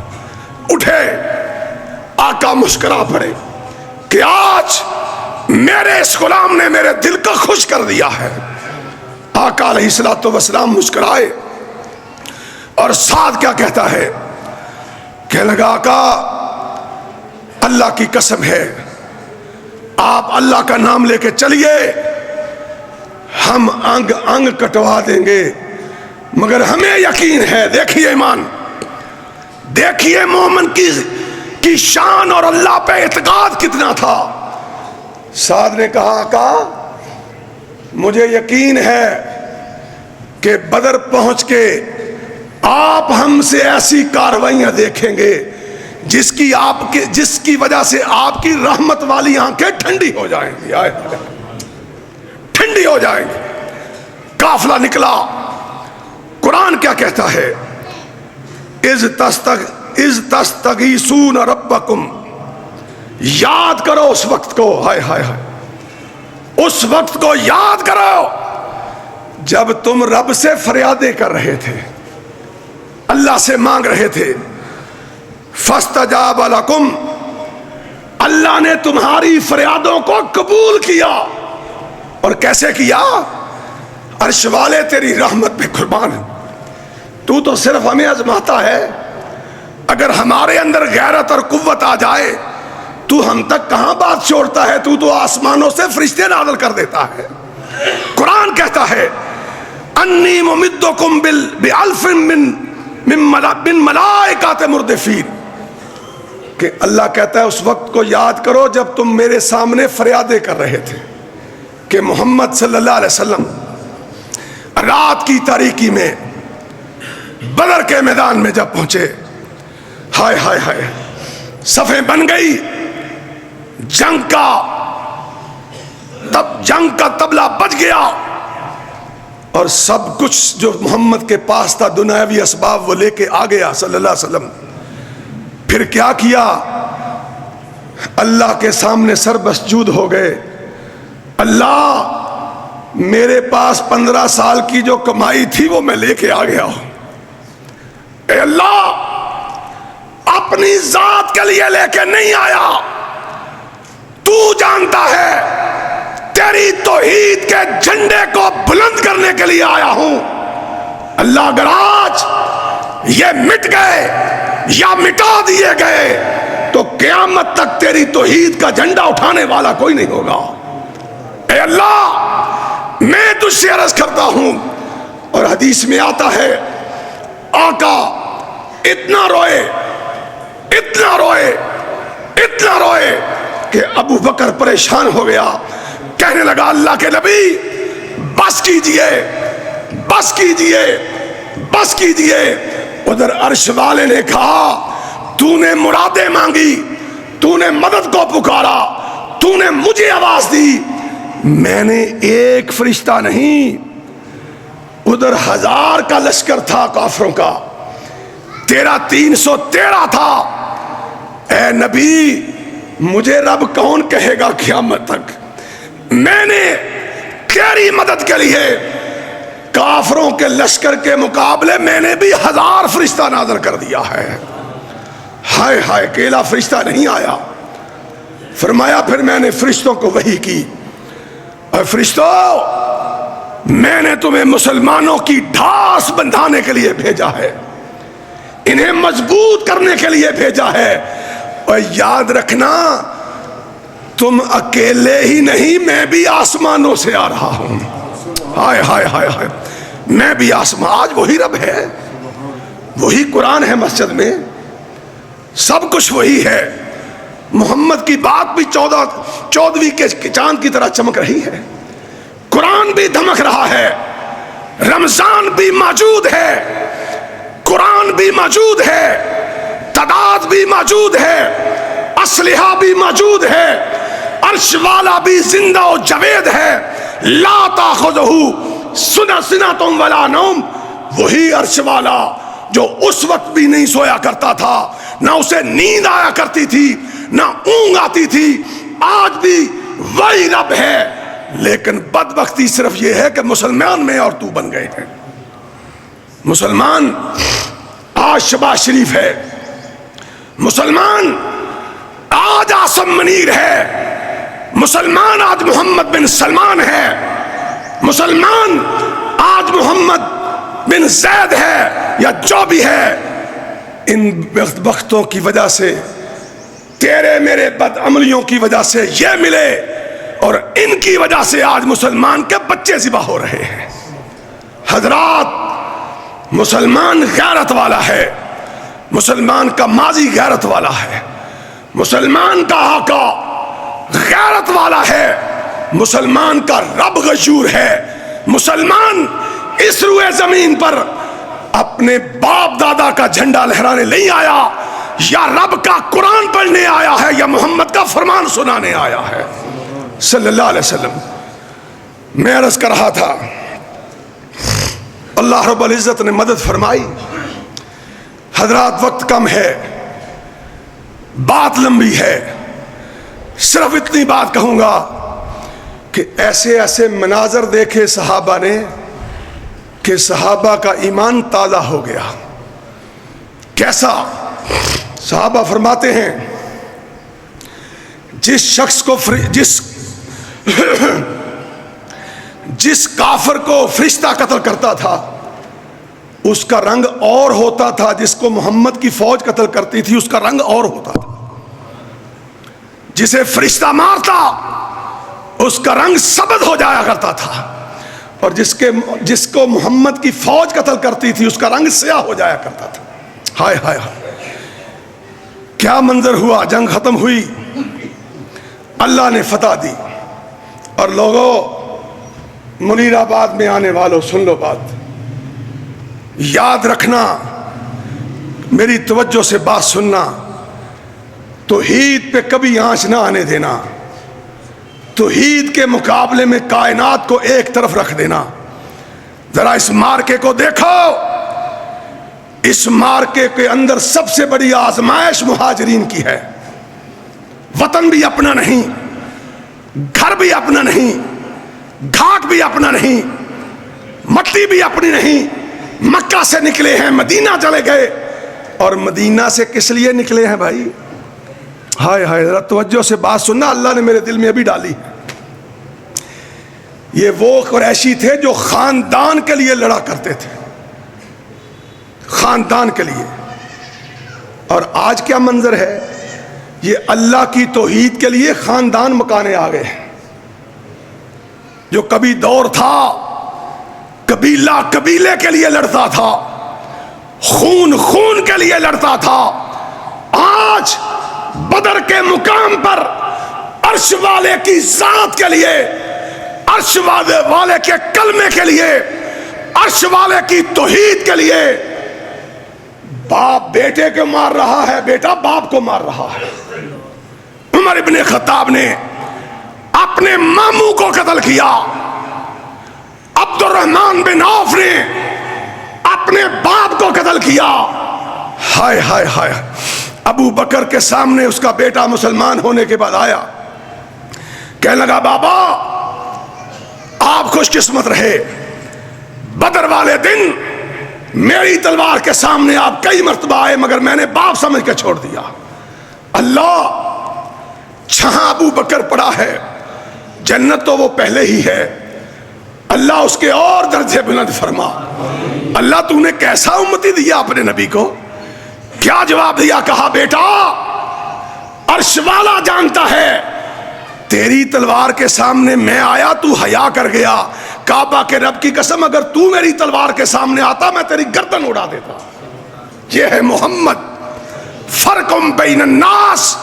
اٹھے, آقا مسکرا پڑے کہ آج میرے اس غلام نے میرے دل کو خوش کر دیا ہے. آقا علیہ الصلوۃ والسلام مسکرائے اور ساتھ کیا کہتا ہے, کہنے لگا آقا اللہ کی قسم ہے آپ اللہ کا نام لے کے چلیے, ہم انگ انگ کٹوا دیں گے, مگر ہمیں یقین ہے. دیکھیے ایمان, دیکھیے مومن کی شان اور اللہ پہ اعتقاد کتنا تھا. سعد نے کہا آقا مجھے یقین ہے کہ بدر پہنچ کے آپ ہم سے ایسی کارروائیاں دیکھیں گے جس کی وجہ سے آپ کی رحمت والی آنکھیں ٹھنڈی ہو جائیں گی, ٹھنڈی ہو جائیں گی. قافلہ نکلا. قرآن کیا کہتا ہے, اذ تستغیثون ربکم, یاد کرو اس وقت کو, ہائے ہائے ہائے, اس وقت کو یاد کرو جب تم رب سے فریادیں کر رہے تھے, اللہ سے مانگ رہے تھے. فاستجاب لکم, اللہ نے تمہاری فریادوں کو قبول کیا. اور کیسے کیا؟ عرش والے تیری رحمت پہ قربان ہیں. تو صرف ہمیں آزماتا ہے. اگر ہمارے اندر غیرت اور قوت آ جائے تو ہم تک کہاں بات چھوڑتا ہے, تو آسمانوں سے فرشتے نازل کر دیتا ہے. قرآن کہتا ہے انی ممدکم بالف من ملائکۃ مردفین, کہ اللہ کہتا ہے اس وقت کو یاد کرو جب تم میرے سامنے فریادیں کر رہے تھے کہ محمد صلی اللہ علیہ وسلم رات کی تاریکی میں بدر کے میدان میں جب پہنچے, ہائے ہائے ہائے, صفیں بن گئی, جنگ کا طبلہ بج گیا, اور سب کچھ جو محمد کے پاس تھا دنیاوی اسباب وہ لے کے آ گیا صلی اللہ علیہ وسلم. پھر کیا کیا, اللہ کے سامنے سر مسجود ہو گئے. اللہ میرے پاس 15 سال کی جو کمائی تھی وہ میں لے کے آ گیا ہوں. اے اللہ اپنی ذات کے لیے لے کے نہیں آیا, تو جانتا ہے تیری توحید کے جھنڈے کو بلند کرنے کے لیے آیا ہوں. اللہ اگر آج یہ مٹ گئے یا مٹا دیے گئے تو قیامت تک تیری توحید کا جھنڈا اٹھانے والا کوئی نہیں ہوگا. اے اللہ میں تجھ سے عرض کرتا ہوں. اور حدیث میں آتا ہے آقا اتنا روئے, اتنا روئے, اتنا روئے کہ ابو بکر پریشان ہو گیا. کہنے لگا اللہ کے نبی بس کیجئے, بس کیجئے, بس کیجئے. ادھر عرش والے نے کہا تو نے مرادیں مانگی, تو نے مدد کو پکارا, تو نے مجھے آواز دی, میں نے ایک فرشتہ نہیں, ادھر 1000 کا لشکر تھا کافروں کا, تیرا 313 تھا. اے نبی مجھے رب کون کہے گا قیامت تک؟ میں نے تیری مدد کے لیے کافروں کے لشکر کے مقابلے میں نے بھی 1000 فرشتہ نازل کر دیا ہے. ہائے ہائے, اکیلا فرشتہ نہیں آیا. فرمایا پھر میں نے فرشتوں کو وحی کی, اور فرشتوں میں نے تمہیں مسلمانوں کی ڈھاس بندھانے کے لیے بھیجا ہے, انہیں مضبوط کرنے کے لیے بھیجا ہے. اور یاد رکھنا تم اکیلے ہی نہیں, میں بھی آسمانوں سے آ رہا ہوں. ہائے ہائے ہائے ہائے, میں بھی آسمان. آج وہی رب ہے, وہی قرآن ہے مسجد میں, سب کچھ وہی ہے. محمد کی بات بھی 14ویں کے چاند کی طرح چمک رہی ہے, قرآن بھی دھمک رہا ہے, رمضان بھی موجود ہے, قرآن بھی موجود ہے, تعداد بھی موجود ہے, اسلحہ بھی موجود ہے, عرش والا بھی زندہ و جاوید ہے. لا تاخذہ سنۃ ولا نوم, وہی عرش والا جو اس وقت بھی نہیں سویا کرتا تھا نہ اسے نیند آیا کرتی تھی نہ اونگ آتی تھی، آج بھی وہی رب ہے، لیکن بدبختی صرف یہ ہے کہ مسلمان میں اور تو بن گئے ہیں۔ مسلمان آج شباز شریف ہے، مسلمان آج آسم منیر ہے، مسلمان آج محمد بن سلمان ہے، مسلمان آج محمد بن زید ہے یا جو بھی ہے۔ ان بدبختوں کی وجہ سے، تیرے میرے بد عملیوں کی وجہ سے یہ ملے، اور ان کی وجہ سے آج مسلمان کے بچے ذبح ہو رہے ہیں۔ حضرات، مسلمان غیرت والا ہے، مسلمان کا ماضی غیرت والا ہے، مسلمان کا آقا غیرت والا ہے، مسلمان کا رب غیور ہے۔ مسلمان اس روئے زمین پر اپنے باپ دادا کا جھنڈا لہرانے نہیں آیا، یا رب کا قرآن پڑھنے آیا ہے، یا محمد کا فرمان سنانے آیا ہے صلی اللہ علیہ وسلم۔ میں عرض کر رہا تھا، اللہ رب العزت نے مدد فرمائی۔ حضرات، وقت کم ہے، بات لمبی ہے، صرف اتنی بات کہوں گا کہ ایسے ایسے مناظر دیکھے صحابہ نے کہ صحابہ کا ایمان تازہ ہو گیا۔ کیسا؟ صحابہ فرماتے ہیں، جس شخص کو جس کافر کو فرشتہ قتل کرتا تھا اس کا رنگ اور ہوتا تھا، جس کو محمد کی فوج قتل کرتی تھی اس کا رنگ اور ہوتا تھا۔ جسے فرشتہ مارتا اس کا رنگ سبز ہو جایا کرتا تھا، اور جس کو محمد کی فوج قتل کرتی تھی اس کا رنگ سیاہ ہو جایا کرتا تھا۔ ہائے ہائے ہائے، کیا منظر ہوا! جنگ ختم ہوئی، اللہ نے فتح دی، اور لوگوں، منیر آباد میں آنے والوں سن لو بات، یاد رکھنا، میری توجہ سے بات سننا، توحید پہ کبھی آنچ نہ آنے دینا، توحید کے مقابلے میں کائنات کو ایک طرف رکھ دینا۔ ذرا اس مارکے کو دیکھو، اس مارکے کے اندر سب سے بڑی آزمائش مہاجرین کی ہے۔ وطن بھی اپنا نہیں، گھر بھی اپنا نہیں، گھاٹ بھی اپنا نہیں، مٹی بھی اپنی نہیں۔ مکہ سے نکلے ہیں، مدینہ چلے گئے، اور مدینہ سے کس لیے نکلے ہیں بھائی؟ ہائے ہائے، ذرا توجہ سے بات سننا، اللہ نے میرے دل میں ابھی ڈالی ہے۔ یہ وہ قریشی تھے جو خاندان کے لیے لڑا کرتے تھے، خاندان کے لیے، اور آج کیا منظر ہے؟ یہ اللہ کی توحید کے لیے خاندان مکانے آ گئے ہیں۔ جو کبھی دور تھا قبیلہ قبیلے کے لیے لڑتا تھا، خون خون کے لیے لڑتا تھا، آج بدر کے مقام پر عرش والے کی ذات کے لیے، عرش والے کے کلمے کے لیے، عرش والے کی توحید کے لیے باپ بیٹے کو مار رہا ہے، بیٹا باپ کو مار رہا ہے۔ عمر ابن خطاب نے اپنے ماموں کو قتل کیا، عبد الرحمن بن عوف نے اپنے باپ کو قتل کیا۔ ہائے ہائے ہائے، ابو بکر کے سامنے اس کا بیٹا مسلمان ہونے کے بعد آیا، کہنے لگا بابا آپ خوش قسمت رہے، بدر والے دن میری تلوار کے سامنے آپ کئی مرتبہ آئے مگر میں نے باپ سمجھ کے چھوڑ دیا۔ اللہ، جہاں ابو بکر پڑا ہے جنت تو وہ پہلے ہی ہے، اللہ اس کے اور درجے بلند فرما۔ اللہ تو نے کیسا امتی دیا اپنے نبی کو؟ کیا جواب دیا؟ کہا بیٹا عرش والا جانتا ہے تیری تلوار کے سامنے میں آیا تو حیا کر گیا، کعبہ کے رب کی قسم اگر تو میری تلوار کے سامنے آتا میں تیری گردن اڑا دیتا۔ یہ ہے محمد، فرقم بین الناس،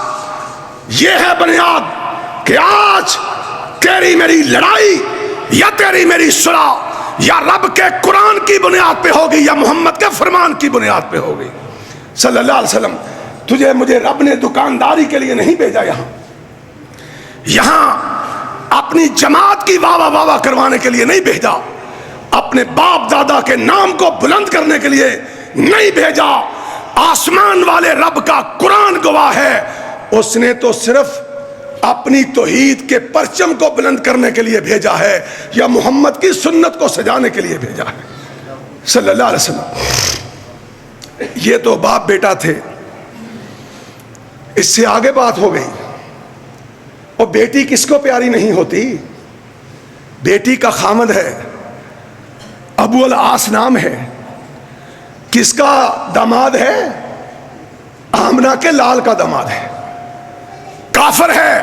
یہ ہے بنیاد کہ آج تیری میری لڑائی یا تیری میری صلح یا رب کے قرآن کی بنیاد پہ ہوگی یا محمد کے فرمان کی بنیاد پہ ہوگی صلی اللہ علیہ وسلم۔ تجھے مجھے رب نے دکانداری کے لیے نہیں بھیجا، یہاں اپنی جماعت کی واہ واہ کروانے کے لیے نہیں بھیجا، اپنے باپ دادا کے نام کو بلند کرنے کے لیے نہیں بھیجا، آسمان والے رب کا قرآن گواہ ہے، اس نے تو صرف اپنی توحید کے پرچم کو بلند کرنے کے لیے بھیجا ہے یا محمد کی سنت کو سجانے کے لیے بھیجا ہے صلی اللہ علیہ وسلم۔ یہ تو باپ بیٹا تھے، اس سے آگے بات ہو گئی۔ اور بیٹی کس کو پیاری نہیں ہوتی؟ بیٹی کا خامد ہے، ابو العاص نام ہے۔ کس کا داماد ہے؟ آمنہ کے لال کا داماد ہے، کافر ہے،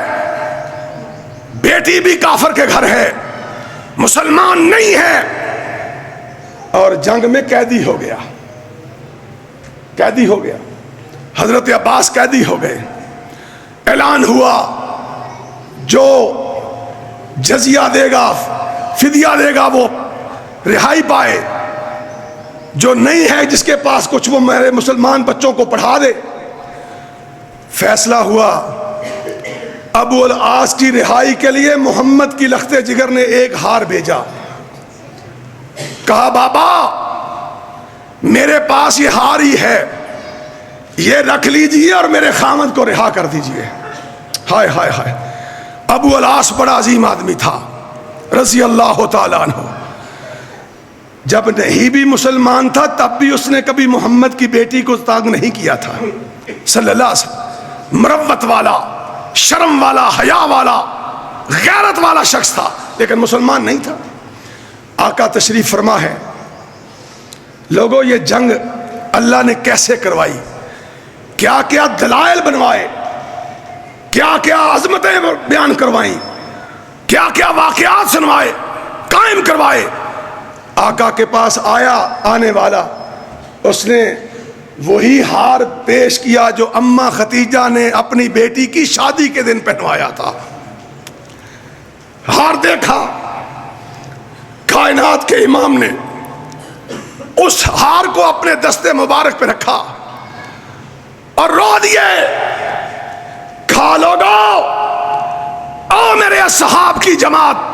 بیٹی بھی کافر کے گھر ہے، مسلمان نہیں ہے، اور جنگ میں قیدی ہو گیا، قیدی ہو گیا۔ حضرت عباس قیدی ہو گئے، اعلان ہوا جو جزیہ دے گا، فدیہ دے گا، وہ رہائی پائے، جو نہیں ہے جس کے پاس کچھ وہ میرے مسلمان بچوں کو پڑھا دے۔ فیصلہ ہوا، ابو العاص کی رہائی کے لیے محمد کی لخت جگر نے ایک ہار بھیجا، کہا بابا میرے پاس یہ ہار ہی ہے، یہ رکھ لیجئے اور میرے خامد کو رہا کر دیجئے۔ ہائے ہائے ہائے، ابو العاص بڑا عظیم آدمی تھا رضی اللہ تعالیٰ عنہ۔ جب نہیں بھی مسلمان تھا تب بھی اس نے کبھی محمد کی بیٹی کو تانگ نہیں کیا تھا صلی اللہ علیہ وسلم۔ مروت والا، شرم والا، حیا والا، غیرت والا شخص تھا، لیکن مسلمان نہیں تھا۔ آقا تشریف فرما ہے، لوگوں یہ جنگ اللہ نے کیسے کروائی، کیا کیا دلائل بنوائے، کیا کیا عظمتیں بیان کروائیں، کیا کیا واقعات سنوائے، قائم کروائے۔ آقا کے پاس آیا آنے والا، اس نے وہی ہار پیش کیا جو اماں ختیجہ نے اپنی بیٹی کی شادی کے دن پہنوایا تھا۔ ہار دیکھا، کائنات کے امام نے اس ہار کو اپنے دستے مبارک پہ رکھا اور رو دیے، کھا لوگو، او میرے اصحاب کی جماعت،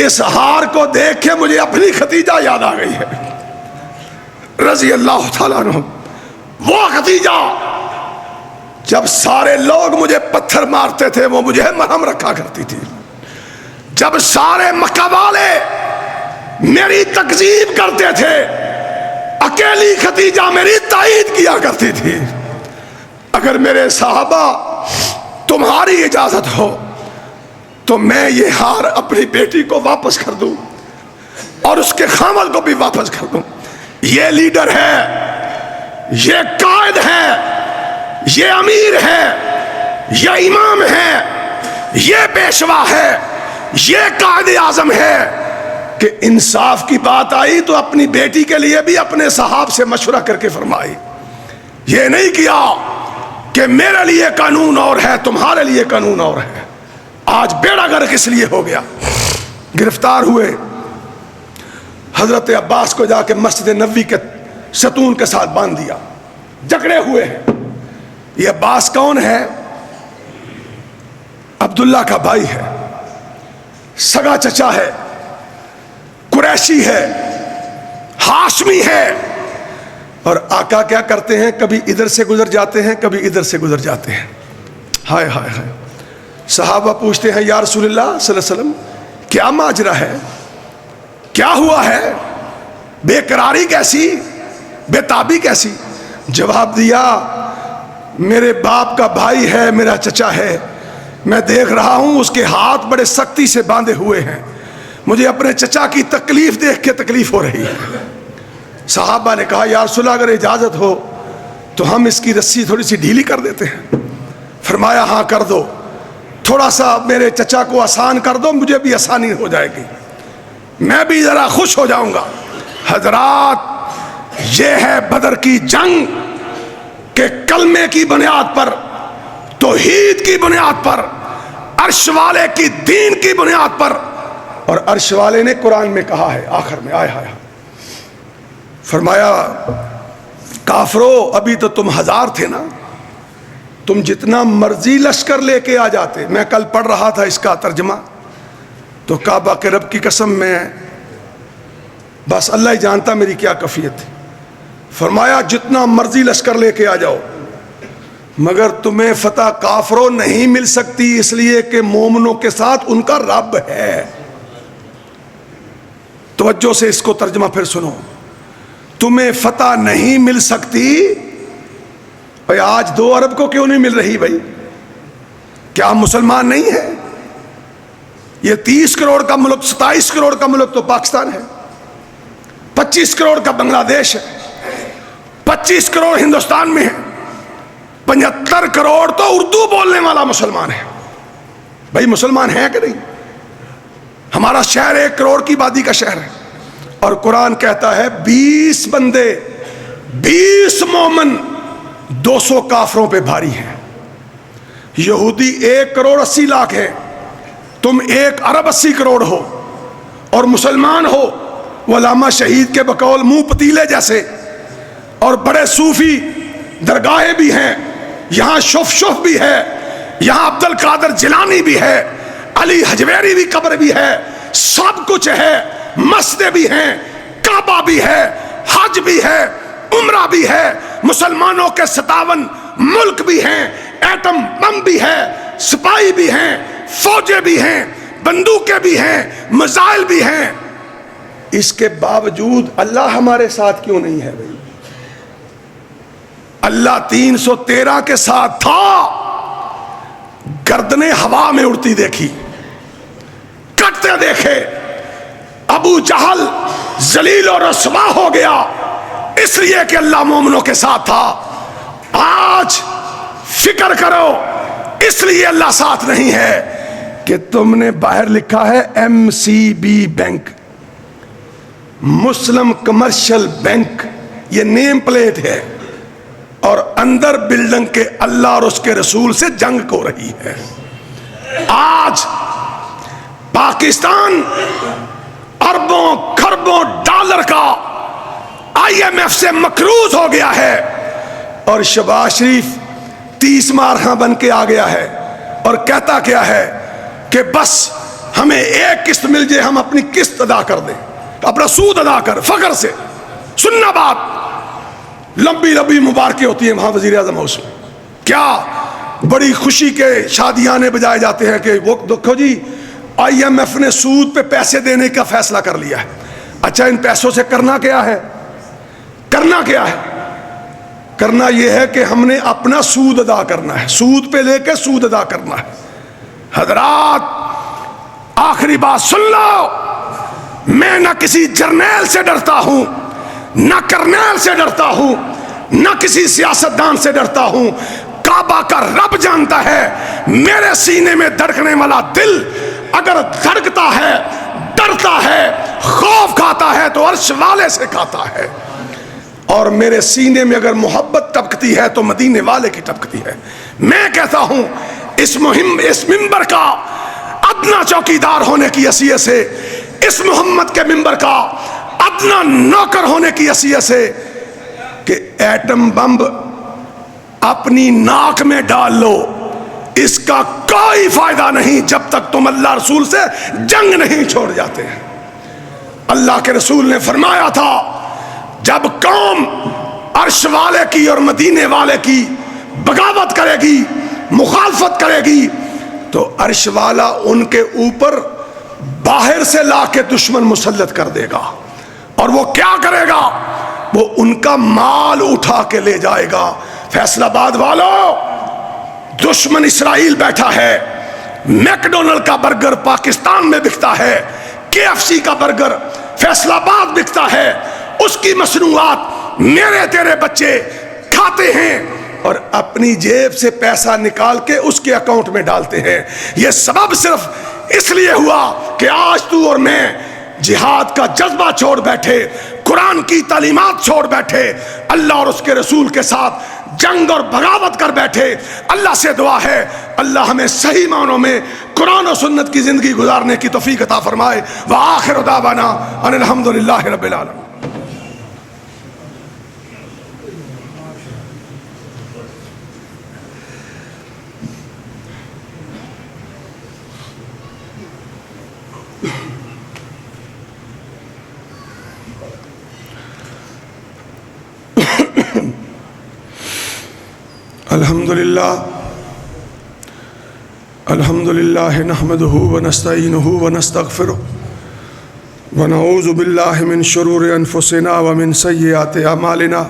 اس ہار کو دیکھ کے مجھے اپنی ختیجہ یاد آ گئی ہے رضی اللہ تعالیٰ عنہ۔ وہ ختیجہ جب سارے لوگ مجھے پتھر مارتے تھے وہ مجھے مرہم رکھا کرتی تھی، جب سارے مکہ والے میری تکذیب کرتے تھے اکیلی ختیجہ میری تائید کیا کرتی تھی۔ اگر میرے صحابہ تمہاری اجازت ہو تو میں یہ ہار اپنی بیٹی کو واپس کر دوں اور اس کے خامد کو بھی واپس کر دوں۔ یہ لیڈر ہے، یہ قائد ہے، یہ امیر ہے، یہ امام ہے، یہ پیشوا ہے، یہ قائد اعظم ہے کہ انصاف کی بات آئی تو اپنی بیٹی کے لیے بھی اپنے صحاب سے مشورہ کر کے فرمائی۔ یہ نہیں کیا کہ میرے لیے قانون اور ہے تمہارے لیے قانون اور ہے۔ آج بیڑا گرک اس لیے ہو گیا، گرفتار ہوئے، حضرت عباس کو جا کے مسجد نبوی کے ستون کے ساتھ باندھ دیا، جکڑے ہوئے ہیں۔ یہ عباس کون ہے؟ عبداللہ کا بھائی ہے، سگا چچا ہے، قریشی ہے، ہاشمی ہے۔ اور آقا کیا کرتے ہیں؟ کبھی ادھر سے گزر جاتے ہیں، کبھی ادھر سے گزر جاتے ہیں۔ ہائے ہائے ہائے، صحابہ پوچھتے ہیں یا رسول اللہ صلی اللہ علیہ وسلم کیا ماجرا ہے، کیا ہوا ہے، بے قراری کیسی، بے تابی کیسی؟ جواب دیا، میرے باپ کا بھائی ہے، میرا چچا ہے، میں دیکھ رہا ہوں اس کے ہاتھ بڑے سختی سے باندھے ہوئے ہیں، مجھے اپنے چچا کی تکلیف دیکھ کے تکلیف ہو رہی ہے۔ صحابہ نے کہا یا رسول اللہ اگر اجازت ہو تو ہم اس کی رسی تھوڑی سی ڈھیلی کر دیتے ہیں۔ فرمایا ہاں کر دو، تھوڑا سا میرے چچا کو آسان کر دو، مجھے بھی آسانی ہو جائے گی، میں بھی ذرا خوش ہو جاؤں گا۔ حضرات یہ ہے بدر کی جنگ کہ کلمے کی بنیاد پر، توحید کی بنیاد پر، عرش والے کی دین کی بنیاد پر، اور عرش والے نے قرآن میں کہا ہے آخر میں آیا ہے، فرمایا کافرو ابھی تو تم 1000 تھے نا، تم جتنا مرضی لشکر لے کے آ جاتے۔ میں کل پڑھ رہا تھا اس کا ترجمہ تو کعبہ کے رب کی قسم میں بس اللہ ہی جانتا میری کیا کیفیت تھی۔ فرمایا جتنا مرضی لشکر لے کے آ جاؤ، مگر تمہیں فتح کافروں نہیں مل سکتی، اس لیے کہ مومنوں کے ساتھ ان کا رب ہے۔ توجہ سے اس کو ترجمہ پھر سنو، تمہیں فتح نہیں مل سکتی۔ بھائی آج 2 ارب کو کیوں نہیں مل رہی؟ بھائی کیا مسلمان نہیں ہے؟ یہ 30 کروڑ کا ملک، 27 کروڑ کا ملک تو پاکستان ہے، 25 کروڑ کا بنگلہ دیش ہے، 25 کروڑ ہندوستان میں ہے، 75 کروڑ تو اردو بولنے والا مسلمان ہے۔ بھائی مسلمان ہے کہ نہیں؟ ہمارا شہر 1 کروڑ کی آبادی کا شہر ہے، اور قرآن کہتا ہے 20 بندے، 20 مومن 200 کافروں پہ بھاری ہیں۔ یہودی 1 کروڑ 80 لاکھ ہے، تم 1 ارب 80 کروڑ ہو، اور مسلمان ہو وہ علامہ شہید کے بقول منہ پتیلے جیسے، اور بڑے صوفی درگاہیں بھی ہیں، یہاں شف بھی ہے، یہاں عبد القادر جیلانی بھی ہے، علی حجویری بھی قبر بھی ہے، سب کچھ ہے، مسجدیں بھی ہیں، کعبہ بھی ہے، حج بھی ہے، عمرہ بھی ہے، مسلمانوں کے 57 ملک بھی ہیں، ایٹم بم بھی ہے، سپاہی بھی ہیں، فوجیں بھی ہیں، بندوقیں بھی ہیں، میزائل بھی ہیں۔ اس کے باوجود اللہ ہمارے ساتھ کیوں نہیں ہے؟ بھائی اللہ 313 کے ساتھ تھا، گردنیں ہوا میں اڑتی دیکھی، کٹتے دیکھے، ابو جہل ذلیل و رسوا ہو گیا اس لیے کہ اللہ مومنوں کے ساتھ تھا۔ آج فکر کرو اس لیے اللہ ساتھ نہیں ہے کہ تم نے باہر لکھا ہے MCB بینک، مسلم کمرشل بینک، یہ نیم پلیٹ ہے، اور اندر بلڈنگ کے اللہ اور اس کے رسول سے جنگ ہو رہی ہے۔ آج پاکستان اربوں کھربوں ڈالر کا IMF سے مقروض ہو گیا ہے، اور شہباز شریف 30 مارخاں بن کے آ گیا ہے، اور کہتا کیا ہے کہ بس ہمیں 1 قسط مل جائے، ہم اپنی قسط ادا کر دیں، اپنا سود ادا کر، فخر سے سننا بات، لمبی لمبی مبارکیں ہوتی ہیں وہاں وزیر اعظم ہاؤس میں، کیا بڑی خوشی کے شادیانے بجائے جاتے ہیں کہ وہ دیکھو جی IMF نے سود پہ پیسے دینے کا فیصلہ کر لیا ہے۔ اچھا ان پیسوں سے کرنا کیا ہے؟ کرنا کیا ہے؟ کرنا یہ ہے کہ ہم نے اپنا سود ادا کرنا ہے، سود پہ لے کے سود ادا کرنا ہے۔ حضرات آخری بات سن لو، میں نہ کسی جرنیل سے ڈرتا ہوں، نہ کرنیل سے ڈرتا ہوں، نہ کسی سیاستدان سے ڈرتا ہوں۔ کعبہ کا رب جانتا ہے میرے سینے میں دھڑکنے والا دل اگر دھڑکتا ہے، ڈرتا ہے، خوف کھاتا ہے تو عرش والے سے کھاتا ہے، اور میرے سینے میں اگر محبت ٹپکتی ہے تو مدینے والے کی ٹپکتی ہے۔ میں کہتا ہوں اس ممبر کا ادنا چوکیدار ہونے کی حیثیت سے، اس محمد کے ممبر کا ادنا نوکر ہونے کی حیثیت سے، کہ ایٹم بم اپنی ناک میں ڈال لو، اس کا کوئی فائدہ نہیں جب تک تم اللہ رسول سے جنگ نہیں چھوڑ جاتے ہیں۔ اللہ کے رسول نے فرمایا تھا جب قوم عرش والے کی اور مدینے والے کی بغاوت کرے گی، مخالفت کرے گی، تو عرش والا ان کے اوپر باہر سے لا کے دشمن مسلط کر دے گا، اور وہ کیا کرے گا؟ وہ ان کا مال اٹھا کے لے جائے گا۔ فیصل آباد والوں، دشمن اسرائیل بیٹھا ہے، میک ڈونلڈ کا برگر پاکستان میں بکتا ہے، KFC کا برگر فیصل آباد بکتا ہے، اس کی مصنوعات میرے تیرے بچے کھاتے ہیں اور اپنی جیب سے پیسہ نکال کے اس کے اکاؤنٹ میں ڈالتے ہیں۔ یہ سبب صرف اس لیے ہوا کہ آج تو اور میں جہاد کا جذبہ چھوڑ بیٹھے، قرآن کی تعلیمات چھوڑ بیٹھے، اللہ اور اس کے رسول کے ساتھ جنگ اور بغاوت کر بیٹھے۔ اللہ سے دعا ہے اللہ ہمیں صحیح معنوں میں قرآن و سنت کی زندگی گزارنے کی توفیق عطا فرمائے۔ وآخر دعوانا ان الحمدللہ رب العالمین۔ الحمدللہ نحمدہ ونستعینہ ونستغفرہ ونعوذ باللہ من شرور انفسنا ومن سیئات اعمالنا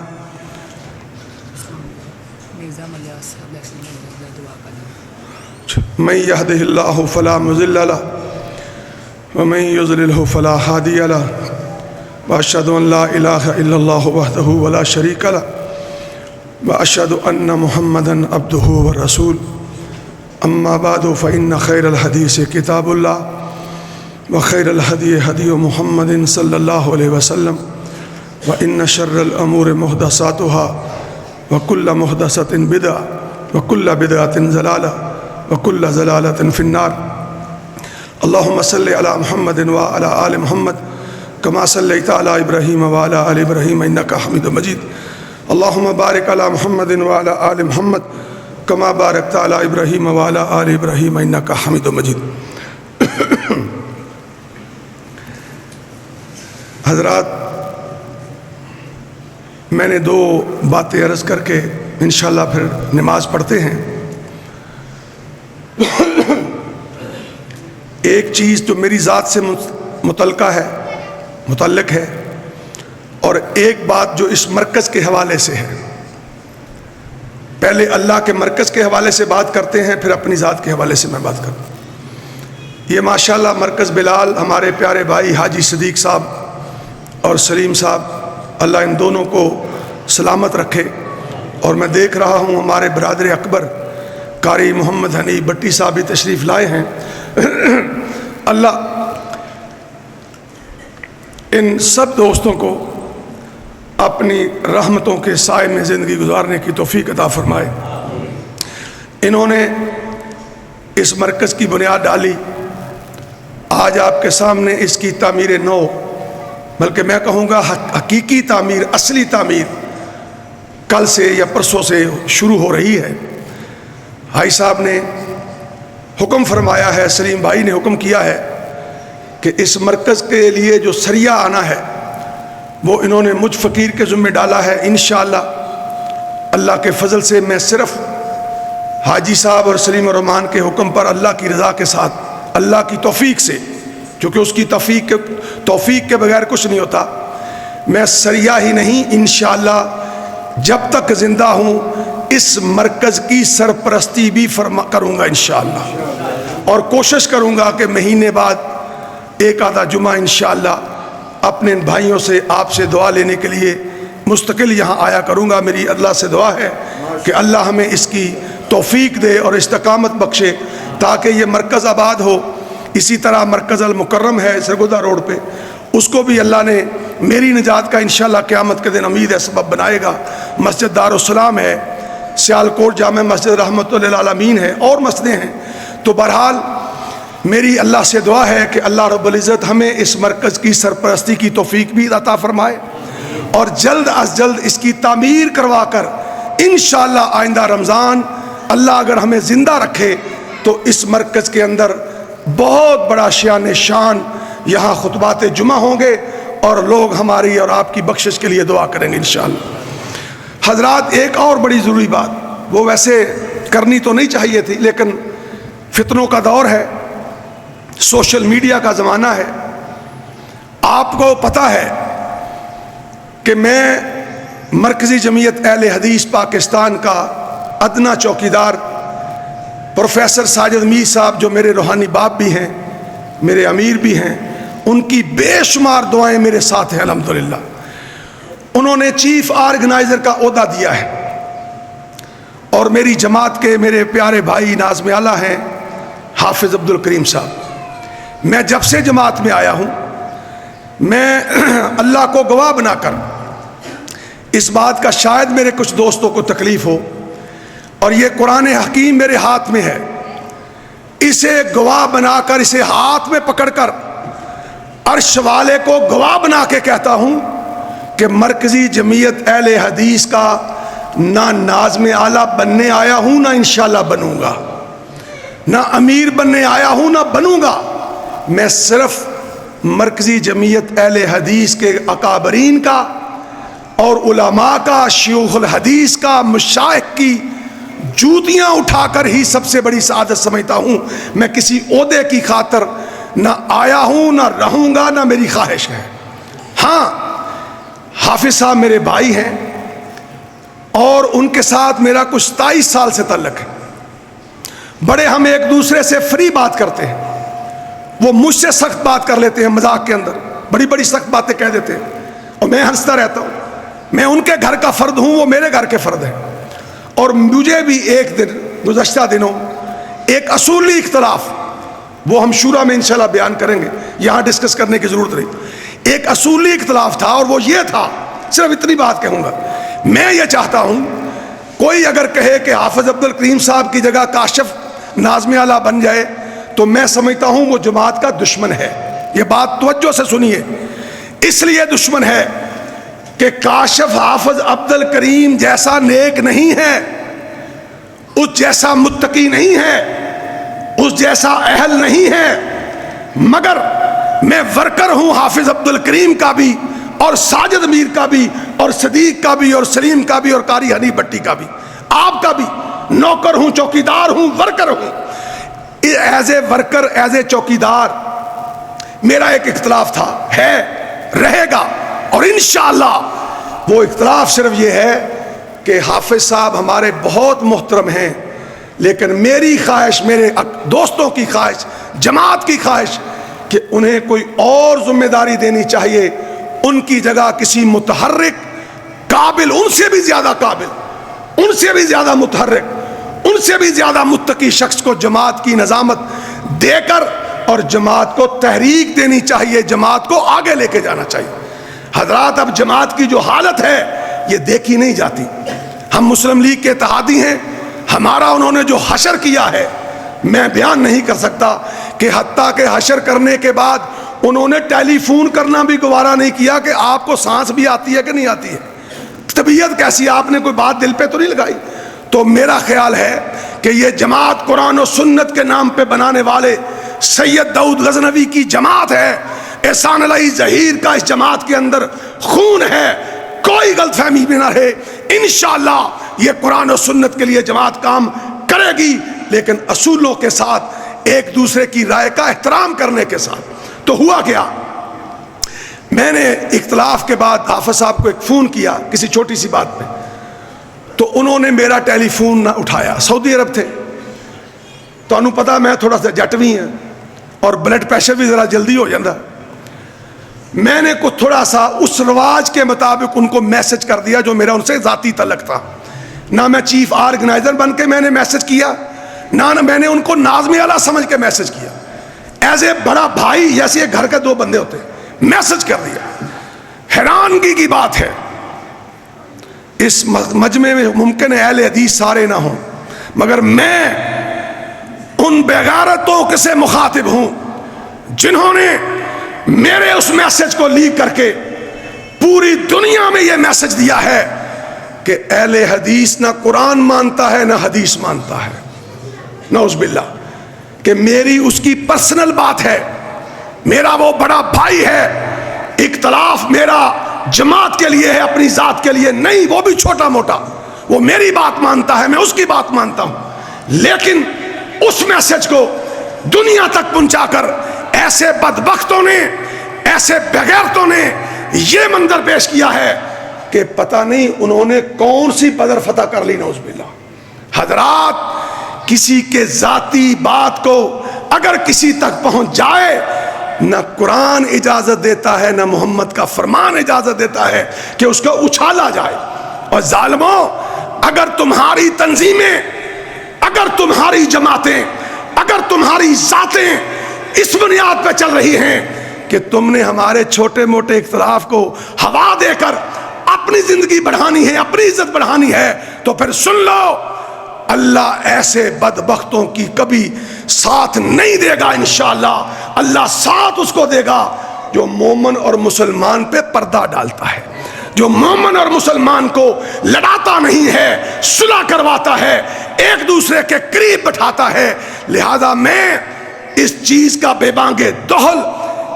من یہدہ اللہ فلا مضل لہ ومن یضللہ فلا ہادی لہ واشہد ان لا الہ الا اللہ وحدہ ولا شریک لہ واشہد ان محمدا عبدہ ورسولہ اما بعد فإن خیر الحدیث کتاب اللہ وخیر الہدی ہدی محمد صلی اللہ علیہ وسلم وإن شر الامور محدثاتها وكل محدثۃ بدعہ وكل بدعۃ ضلالہ وكل ضلالۃ فی النار اللہم صلی علی محمد وعلی آل محمد کما صلیت علی ابراہیم وعلی آل ابراہیم انک حمید مجید اللہم بارک علی محمد وعلی آل محمد کما بارکت علی ابراہیم وعلی آل ابراہیم انک حمید مجید۔ حضرات، میں نے دو باتیں عرض کر کے انشاءاللہ پھر نماز پڑھتے ہیں۔ ایک چیز جو میری ذات سے متعلق ہے اور ایک بات جو اس مرکز کے حوالے سے ہے۔ پہلے اللہ کے مرکز کے حوالے سے بات کرتے ہیں، پھر اپنی ذات کے حوالے سے میں بات کرتا ہوں۔ یہ ماشاءاللہ مرکز بلال ہمارے پیارے بھائی حاجی صدیق صاحب اور سلیم صاحب، اللہ ان دونوں کو سلامت رکھے۔ اور میں دیکھ رہا ہوں ہمارے برادر اکبر قاری محمد حنیف بٹی صاحب بھی تشریف لائے ہیں۔ اللہ ان سب دوستوں کو اپنی رحمتوں کے سائے میں زندگی گزارنے کی توفیق عطا فرمائے۔ انہوں نے اس مرکز کی بنیاد ڈالی، آج آپ کے سامنے اس کی تعمیر نو، بلکہ میں کہوں گا حقیقی تعمیر، اصلی تعمیر کل سے یا پرسوں سے شروع ہو رہی ہے۔ بھائی صاحب نے حکم فرمایا ہے، سلیم بھائی نے حکم کیا ہے کہ اس مرکز کے لیے جو سریہ آنا ہے وہ انہوں نے مجھ فقیر کے ذمہ ڈالا ہے۔ انشاءاللہ اللہ کے فضل سے میں صرف حاجی صاحب اور سلیم الرحمان کے حکم پر اللہ کی رضا کے ساتھ، اللہ کی توفیق سے، چونکہ اس کی توفیق کے بغیر کچھ نہیں ہوتا، میں سریہ ہی نہیں انشاءاللہ جب تک زندہ ہوں اس مرکز کی سرپرستی بھی کروں گا انشاءاللہ، اور کوشش کروں گا کہ مہینے بعد ایک آدھا جمعہ انشاءاللہ اپنے بھائیوں سے آپ سے دعا لینے کے لیے مستقل یہاں آیا کروں گا۔ میری اللہ سے دعا ہے کہ اللہ ہمیں اس کی توفیق دے اور استقامت بخشے تاکہ یہ مرکز آباد ہو۔ اسی طرح مرکز المکرم ہے سرگودا روڈ پہ، اس کو بھی اللہ نے میری نجات کا انشاءاللہ قیامت کے دن امید ہے سبب بنائے گا۔ مسجد دارالسلام ہے، سیالکوٹ جامع مسجد رحمت للعالمین ہے، اور مسجدیں ہیں۔ تو بہرحال میری اللہ سے دعا ہے کہ اللہ رب العزت ہمیں اس مرکز کی سرپرستی کی توفیق بھی عطا فرمائے، اور جلد از جلد اس کی تعمیر کروا کر انشاءاللہ آئندہ رمضان اللہ اگر ہمیں زندہ رکھے تو اس مرکز کے اندر بہت بڑا شان شان یہاں خطبات جمعہ ہوں گے، اور لوگ ہماری اور آپ کی بخشش کے لیے دعا کریں گے انشاءاللہ۔ حضرات، ایک اور بڑی ضروری بات، وہ ویسے کرنی تو نہیں چاہیے تھی لیکن فتنوں کا دور ہے، سوشل میڈیا کا زمانہ ہے۔ آپ کو پتہ ہے کہ میں مرکزی جمعیت اہل حدیث پاکستان کا ادنا چوکیدار پروفیسر ساجد میر صاحب، جو میرے روحانی باپ بھی ہیں، میرے امیر بھی ہیں، ان کی بے شمار دعائیں میرے ساتھ ہیں الحمدللہ۔ انہوں نے چیف آرگنائزر کا عہدہ دیا ہے، اور میری جماعت کے میرے پیارے بھائی ناظم اعلیٰ ہیں حافظ عبدالکریم صاحب۔ میں جب سے جماعت میں آیا ہوں، میں اللہ کو گواہ بنا کر اس بات کا، شاید میرے کچھ دوستوں کو تکلیف ہو، اور یہ قرآن حکیم میرے ہاتھ میں ہے، اسے گواہ بنا کر، اسے ہاتھ میں پکڑ کر عرش والے کو گواہ بنا کے کہتا ہوں کہ مرکزی جمعیت اہل حدیث کا نہ ناظم اعلیٰ بننے آیا ہوں، نہ انشاءاللہ بنوں گا، نہ امیر بننے آیا ہوں، نہ بنوں گا۔ میں صرف مرکزی جمعیت اہل حدیث کے اکابرین کا اور علماء کا، شیوخ الحدیث کا، مشائخ کی جوتیاں اٹھا کر ہی سب سے بڑی سعادت سمجھتا ہوں. میں کسی عہدے کی خاطر نہ آیا ہوں نہ رہوں گا، نہ میری خواہش ہے. ہاں حافظ صاحب میرے بھائی ہیں اور ان کے ساتھ میرا کچھ 27 سال سے تعلق ہے. بڑے ہم ایک دوسرے سے فری بات کرتے ہیں. وہ مجھ سے سخت بات کر لیتے ہیں مذاق کے اندر، بڑی بڑی سخت باتیں کہہ دیتے ہیں اور میں ہنستا رہتا ہوں. میں ان کے گھر کا فرد ہوں، وہ میرے گھر کے فرد ہیں. اور مجھے بھی ایک دن گزشتہ دنوں ایک اصولی اختلاف، وہ ہم شورا میں انشاءاللہ بیان کریں گے، یہاں ڈسکس کرنے کی ضرورت نہیں. ایک اصولی اختلاف تھا اور وہ یہ تھا، صرف اتنی بات کہوں گا. میں یہ چاہتا ہوں کوئی اگر کہے کہ حافظ عبد الکریم صاحب کی جگہ کاشف ناظم اعلیٰ بن جائے تو میں سمجھتا ہوں وہ جماعت کا دشمن ہے. یہ بات توجہ سے سنیے. اس لیے دشمن ہے کہ کاشف حافظ عبد الکریم جیسا نیک نہیں ہے، اس جیسا متقی نہیں ہے، اس جیسا اہل نہیں ہے. مگر میں ورکر ہوں حافظ عبد الکریم کا بھی، اور ساجد میر کا بھی، اور صدیق کا بھی، اور سلیم کا بھی، اور قاری حنیف بٹی کا بھی، آپ کا بھی. نوکر ہوں، چوکیدار ہوں، ورکر ہوں. As a worker, as a چوکیدار میرا ایک اختلاف تھا، ہے، رہے گا. اور انشاءاللہ وہ اختلاف صرف یہ ہے کہ حافظ صاحب ہمارے بہت محترم ہیں، لیکن میری خواہش، میرے دوستوں کی خواہش، جماعت کی خواہش کہ انہیں کوئی اور ذمہ داری دینی چاہیے. ان کی جگہ کسی متحرک قابل، ان سے بھی زیادہ قابل، ان سے بھی زیادہ متحرک، ان سے بھی زیادہ متقی شخص کو جماعت کی نظامت دے کر اور جماعت کو تحریک دینی چاہیے، جماعت کو آگے لے کے جانا چاہیے. حضرات اب جماعت کی جو حالت ہے یہ دیکھی نہیں جاتی. ہم مسلم لیگ کے اتحادی ہیں، ہمارا انہوں نے جو حشر کیا ہے میں بیان نہیں کر سکتا. کہ حتیٰ کہ حشر کرنے کے بعد انہوں نے ٹیلی فون کرنا بھی گوارا نہیں کیا کہ آپ کو سانس بھی آتی ہے کہ نہیں آتی ہے، طبیعت کیسی، آپ نے کوئی بات دل پہ تو نہیں لگائی. تو میرا خیال ہے کہ یہ جماعت قرآن و سنت کے نام پہ بنانے والے سید داؤد غزنوی کی جماعت ہے. احسان علی ظہیر کا اس جماعت کے اندر خون ہے، کوئی غلط فہمی بھی نہ رہے. انشاءاللہ یہ قرآن و سنت کے لیے جماعت کام کرے گی، لیکن اصولوں کے ساتھ، ایک دوسرے کی رائے کا احترام کرنے کے ساتھ. تو ہوا کیا، میں نے اختلاف کے بعد حافظ صاحب کو ایک فون کیا کسی چھوٹی سی بات پہ، تو انہوں نے میرا ٹیلی فون نہ اٹھایا. سعودی عرب تھے، تو انہوں پتا میں تھوڑا سا جٹ بھی ہیں اور بلڈ پریشر بھی ذرا جلدی ہو جاتا. میں نے کچھ تھوڑا سا اس رواج کے مطابق ان کو میسج کر دیا جو میرا ان سے ذاتی تعلق تھا. نہ میں چیف آرگنائزر بن کے میں نے میسج کیا، نہ میں نے ان کو ناظم اعلیٰ سمجھ کے میسج کیا. ایز اے بڑا بھائی، جیسے گھر کے دو بندے ہوتے، میسج کر دیا. حیرانگی کی بات ہے، اس مجمع میں ممکن ہے اہل حدیث سارے نہ ہوں، مگر میں ان بغیرتوں کے سے مخاطب ہوں جنہوں نے میرے اس میسج کو لیک کر کے پوری دنیا میں یہ میسج دیا ہے کہ اہل حدیث نہ قرآن مانتا ہے نہ حدیث مانتا ہے. نعوذ باللہ. کہ میری اس کی پرسنل بات ہے، میرا وہ بڑا بھائی ہے، اختلاف میرا جماعت کے لیے ہے، اپنی ذات کے لیے نہیں. وہ بھی چھوٹا موٹا، وہ میری بات مانتا ہے، میں اس کی بات مانتا ہوں. لیکن اس میسج کو دنیا تک پہنچا کر ایسے بدبختوں نے، ایسے بغیرتوں نے یہ منظر پیش کیا ہے کہ پتہ نہیں انہوں نے کون سی بدر فتح کر لی. نعوذ باللہ. حضرات، کسی کے ذاتی بات کو اگر کسی تک پہنچ جائے، نہ قرآن اجازت دیتا ہے نہ محمد کا فرمان اجازت دیتا ہے کہ اس کو اچھالا جائے. اور ظالموں، اگر تمہاری تنظیمیں، اگر تمہاری جماعتیں، اگر تمہاری ذاتیں اس بنیاد پہ چل رہی ہیں کہ تم نے ہمارے چھوٹے موٹے اختلاف کو ہوا دے کر اپنی زندگی بڑھانی ہے، اپنی عزت بڑھانی ہے، تو پھر سن لو، اللہ ایسے بدبختوں کی کبھی ساتھ نہیں دے گا. انشاءاللہ اللہ ساتھ اس کو دے گا جو مومن اور مسلمان پہ پردہ ڈالتا ہے، جو مومن اور مسلمان کو لڑاتا نہیں ہے، صلح کرواتا ہے، ایک دوسرے کے قریب بٹھاتا ہے. لہذا میں اس چیز کا بے بانگے دہل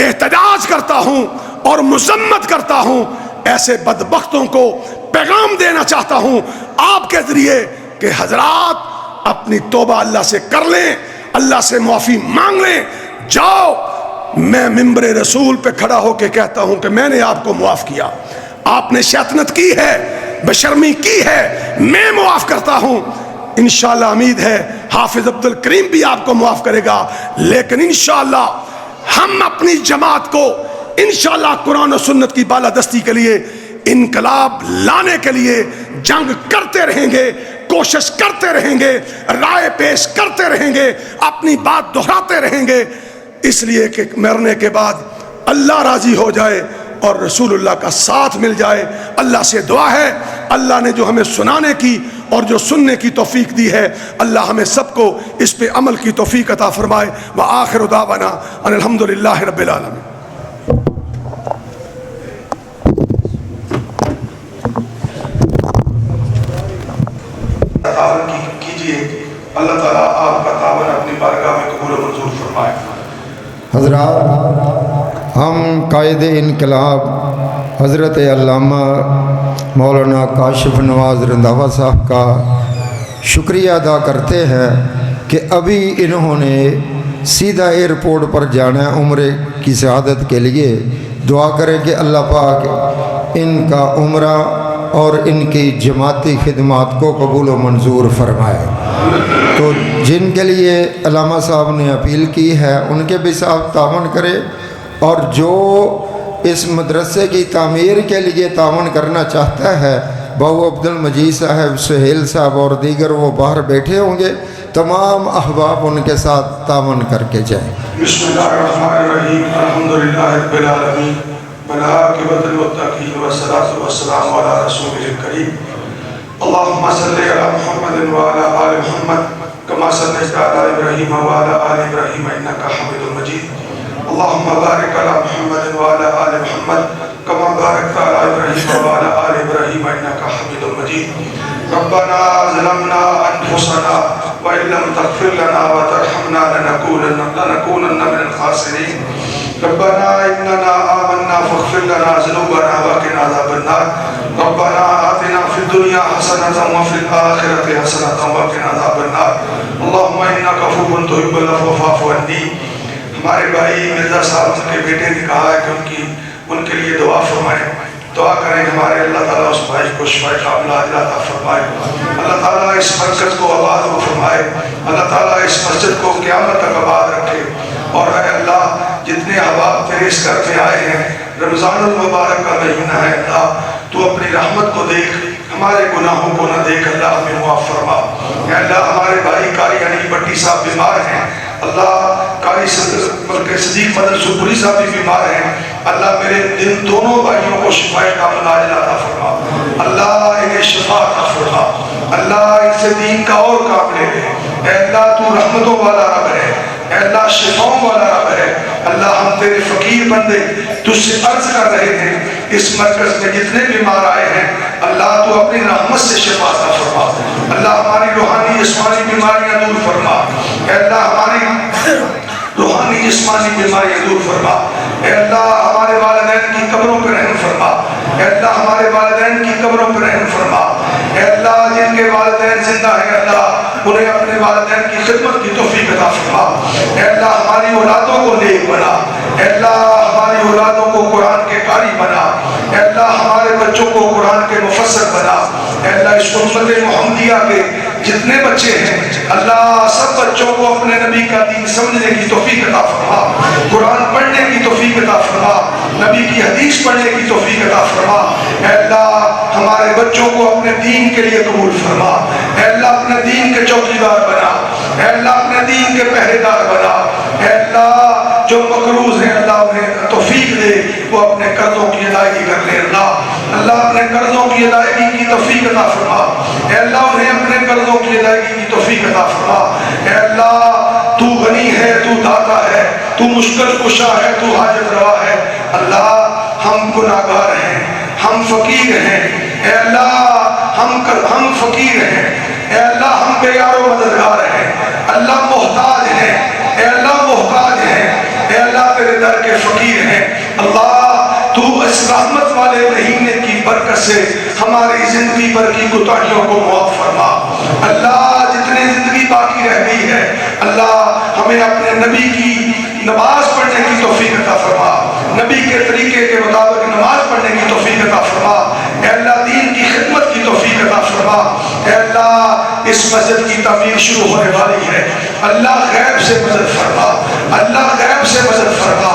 احتجاج کرتا ہوں اور مذمت کرتا ہوں. ایسے بدبختوں کو پیغام دینا چاہتا ہوں آپ کے ذریعے کہ حضرات اپنی توبہ اللہ سے کر لیں، اللہ سے معافی مانگ لیں. جاؤ، میں ممبر رسول پہ کھڑا ہو کے کہتا ہوں کہ میں نے آپ کو معاف کیا. آپ نے شیطنت کی ہے، بشرمی کی ہے، میں معاف کرتا ہوں. انشاءاللہ امید ہے حافظ عبد الکریم بھی آپ کو معاف کرے گا. لیکن انشاءاللہ ہم اپنی جماعت کو انشاءاللہ قرآن و سنت کی بالادستی کے لیے، انقلاب لانے کے لیے جنگ کرتے رہیں گے، کوشش کرتے رہیں گے، رائے پیش کرتے رہیں گے، اپنی بات دہراتے رہیں گے، اس لیے کہ مرنے کے بعد اللہ راضی ہو جائے اور رسول اللہ کا ساتھ مل جائے. اللہ سے دعا ہے، اللہ نے جو ہمیں سنانے کی اور جو سننے کی توفیق دی ہے، اللہ ہمیں سب کو اس پہ عمل کی توفیق عطا فرمائے. وآخر دعوانا ان الحمدللہ رب العالمین. تعاون کیجیے، اللہ تعالیٰ آپ کا تعاون اپنی بارگاہ میں قبول و منظور فرمائے. حضرات، ہم قائد انقلاب حضرت علامہ مولانا کاشف نواز رنداوا صاحب کا شکریہ ادا کرتے ہیں کہ ابھی انہوں نے سیدھا ایئرپورٹ پر جانا ہے عمرے کی سعادت کے لیے. دعا کریں کہ اللہ پاک ان کا عمرہ اور ان کی جماعتی خدمات کو قبول و منظور فرمائے. تو جن کے لیے علامہ صاحب نے اپیل کی ہے ان کے بھی صاحب تعاون کرے، اور جو اس مدرسے کی تعمیر کے لیے تعاون کرنا چاہتا ہے، بابو عبد المجید صاحب، سہیل صاحب اور دیگر وہ باہر بیٹھے ہوں گے، تمام احباب ان کے ساتھ تعاون کر کے جائیں. بسم اللہ الرحمن الرحیم. الحمدللہ رب العالمین والعاقبۃ للمتقین والصلاۃ والسلام علی رسول الکریم. اللہم صلی علی محمد وعلی آل محمد کما صلیت علی ابراہیم وعلی آل ابراہیم انک حمید مجید. اللہم بارک علی محمد وعلی آل محمد کما بارکت علی ابراہیم وعلی آل ابراہیم انک حمید مجید. ربنا ظلمنا انفسنا وان لم تغفر لنا وترحمنا لنکونن من الخاسرین. ربنا اننا آمنا فاغفر لنا ذنوبنا وقنا عذاب النار. ربنا آتنا فی الدنیا حسنة وفی الآخرة حسنة وقنا عذاب النار. اللہم انک عفو تحب العفو فاعف عنی. ہمارے بھائی مرزا صاحب کے بیٹے نے کہا ہے کہ ان کے لیے دعا فرمائیں. دعا کریں ہمارے اللہ تعالیٰ اس بھائی کو شفاء کاملہ عطا فرمائے. اللہ تعالیٰ اس مرکز کو آباد و فرمائے. اللہ تعالیٰ اس مسجد کو قیامت تک آباد رکھے. اور اے اللہ، جتنے احباب تیرے اس گھر میں آئے ہیں، رمضان المبارک کا مہینہ ہے، اللہ تو اپنی رحمت کو دیکھ، ہمارے گناہوں کو نہ دیکھ. اللہ ہمیں معاف فرما. اے اللہ، ہمارے بھائی قاری علی بٹی صاحب بیمار ہیں، اللہ قاری صدیق مدن سپوری صاحب بھی بیمار ہیں. اللہ میرے ان دونوں بھائیوں کو شفاء کاملہ عطا فرما. اللہ انہیں شفا عطا فرما. اللہ ان سے دین کا اور کام لے لے. اے اللہ تو رحمتوں والا رب ہے. اے اللہ شفاؤں والا رب ہے. اللہ ہم تیرے فقیر بندے تجھ سے عرض کر رہے ہیں، اس مرکز میں جتنے بیمار آئے ہیں اللہ تو اپنی رحمت سے شفا عطا فرما. اللہ ہماری روحانی جسمانی بیماریاں دور فرما. اے اللہ ہماری روحانی جسمانی بیماریاں دور فرما. اے اللہ ہمارے والدین کی قبروں پر رحم فرما. اے اللہ ہمارے والدین کی قبروں پر رحم فرما. اے اللہ جن کے والدین زندہ ہیں اللہ انہیں اپنے والدین کی خدمت کی توفیق عطا فرما. اے اللہ ہماری اولادوں کو نیک بنا. اے اللہ ہماری اولادوں کو قرآن کے قاری بنا. اے اللہ ہمارے بچوں کو قرآن کے مفسر بنا. اے اللہ اس امت محمدیہ کے جتنے بچے ہیں اللہ سب بچوں کو اپنے نبی کا دین سمجھنے کی توفیق عطا فرما. قرآن پڑھنے کی توفیق عطا فرما. نبی کی حدیث پڑھنے کی توفیق عطا فرما. اے اللہ ہمارے بچوں کو اپنے دین کے لیے قبول فرما. اے اللہ اپنے دین کے چوکیدار بنا. اے اللہ اپنے دین کے پہرے دار بنا. اے اللہ جو مقروض ہیں اللہ انہیں توفیق دے وہ اپنے قرضوں کی ادائیگی کر لیں. اللہ اپنے قرضوں کی ادائیگی کی توفیق عطا فرما. اے اللہ انہیں اپنے قرضوں کی ادائیگی کی توفیق عطا فرما. اے اللہ تو غنی ہے، تو داتا ہے، تو مشکل کشا ہے، تو حاجت روا ہے. اللہ ہم گناہگار ہیں، ہم فقیر ہیں. اے اللہ ہم فقیر ہیں. اے اللہ ہم بے یار و مددگار ہیں. اللہ محتاج ہیں. اے اللہ محتاج ہیں. اے اللہ تیرے در کے فقیر ہیں. اللہ تو اس رحمت والے مہینے کی برکت سے ہماری زندگی پر کی کوتاہیوں کو معاف فرما. اللہ جتنی زندگی باقی رہ گئی ہے اللہ ہمیں اپنے نبی کی نماز پڑھنے کی توفیق عطا فرما، نبی کے طریقے کے مطابق نماز پڑھنے کی توفیق عطا فرما، اے اللہ دین کی خدمت کی توفیق عطا فرما، اے اللہ اس مسجد کی تعمیر شروع ہونے والی ہے، اللہ غیب سے مدد فرما، اللہ غیب سے مدد فرما،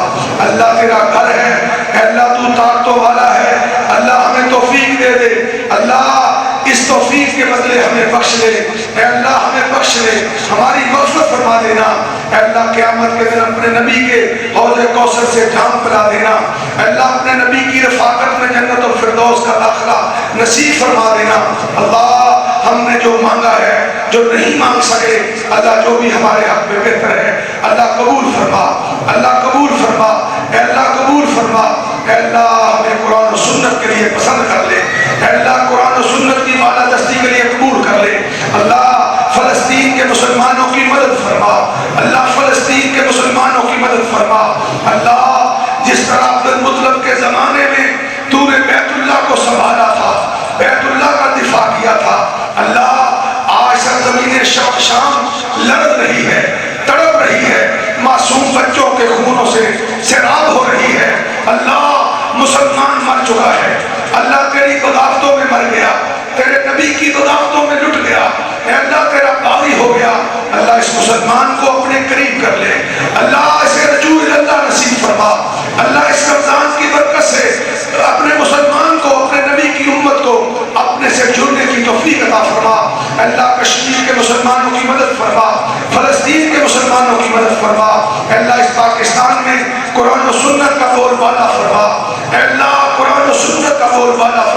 اللہ تیرا گھر ہے، اے اللہ تو طاقتوں والا ہے، اللہ ہمیں توفیق دے دے، اللہ اس توفیق کے بدلے ہمیں بخش لے، اے اللہ ہمیں بخش لے، ہماری مغفرت فرما دینا، اے اللہ قیامت کے دن اپنے نبی کے حوض کوثر سے جام پلا دینا، اے اللہ اپنے نبی کی رفاقت میں جنت الفردوس کا داخلہ نصیب فرما دینا، اللہ ہم نے جو مانگا ہے جو نہیں مانگ سکے اللہ جو بھی ہمارے حق میں بہتر ہے اللہ قبول فرما، اللہ قبول فرما، اے اللہ قبول فرما، اے اللہ ہمیں قرآن و سنت کے لیے پسند کر لے، اے اللہ قرآن و سنت کی بالادستی کے لیے قبول کر لے، اللہ فلسطین کے مسلمانوں کی مدد فرما، اللہ فلسطین کے مسلمانوں کی مدد فرما، اللہ جس طرح عبد المطلب کے زمانے میں تو نے بیت اللہ کو سنبھالا تھا، بیت اللہ کا دفاع کیا تھا، اللہ آج سرزمین شام لڑ رہی ہے، تڑپ رہی ہے، معصوم بچوں کے خونوں سے سیراب ہو رہی ہے، اللہ مسلمان مر چکا ہے، اللہ تیری بغاوتوں میں مر گیا، تیرے نبی کی بغاوتوں میں لٹ گیا، اے اللہ تیرا باغی ہو گیا، اللہ اس مسلمان کو اپنے قریب کر لے، اللہ اسے رجوع اللہ نصیب فرما، اللہ اس رمضان کی برکت سے اپنے مسلمان کو اپنے نبی کی امت کو اپنے سے جڑنے کی توفیق عطا فرما، اللہ کشمیر کے مسلمانوں کی مدد فرما، فلسطین کے مسلمانوں کی مدد فرما، اللہ اس پاکستان میں قرآن و سنت کا بول بالا فرما، اللہ قرآن و سنت کا بول بالا فرما،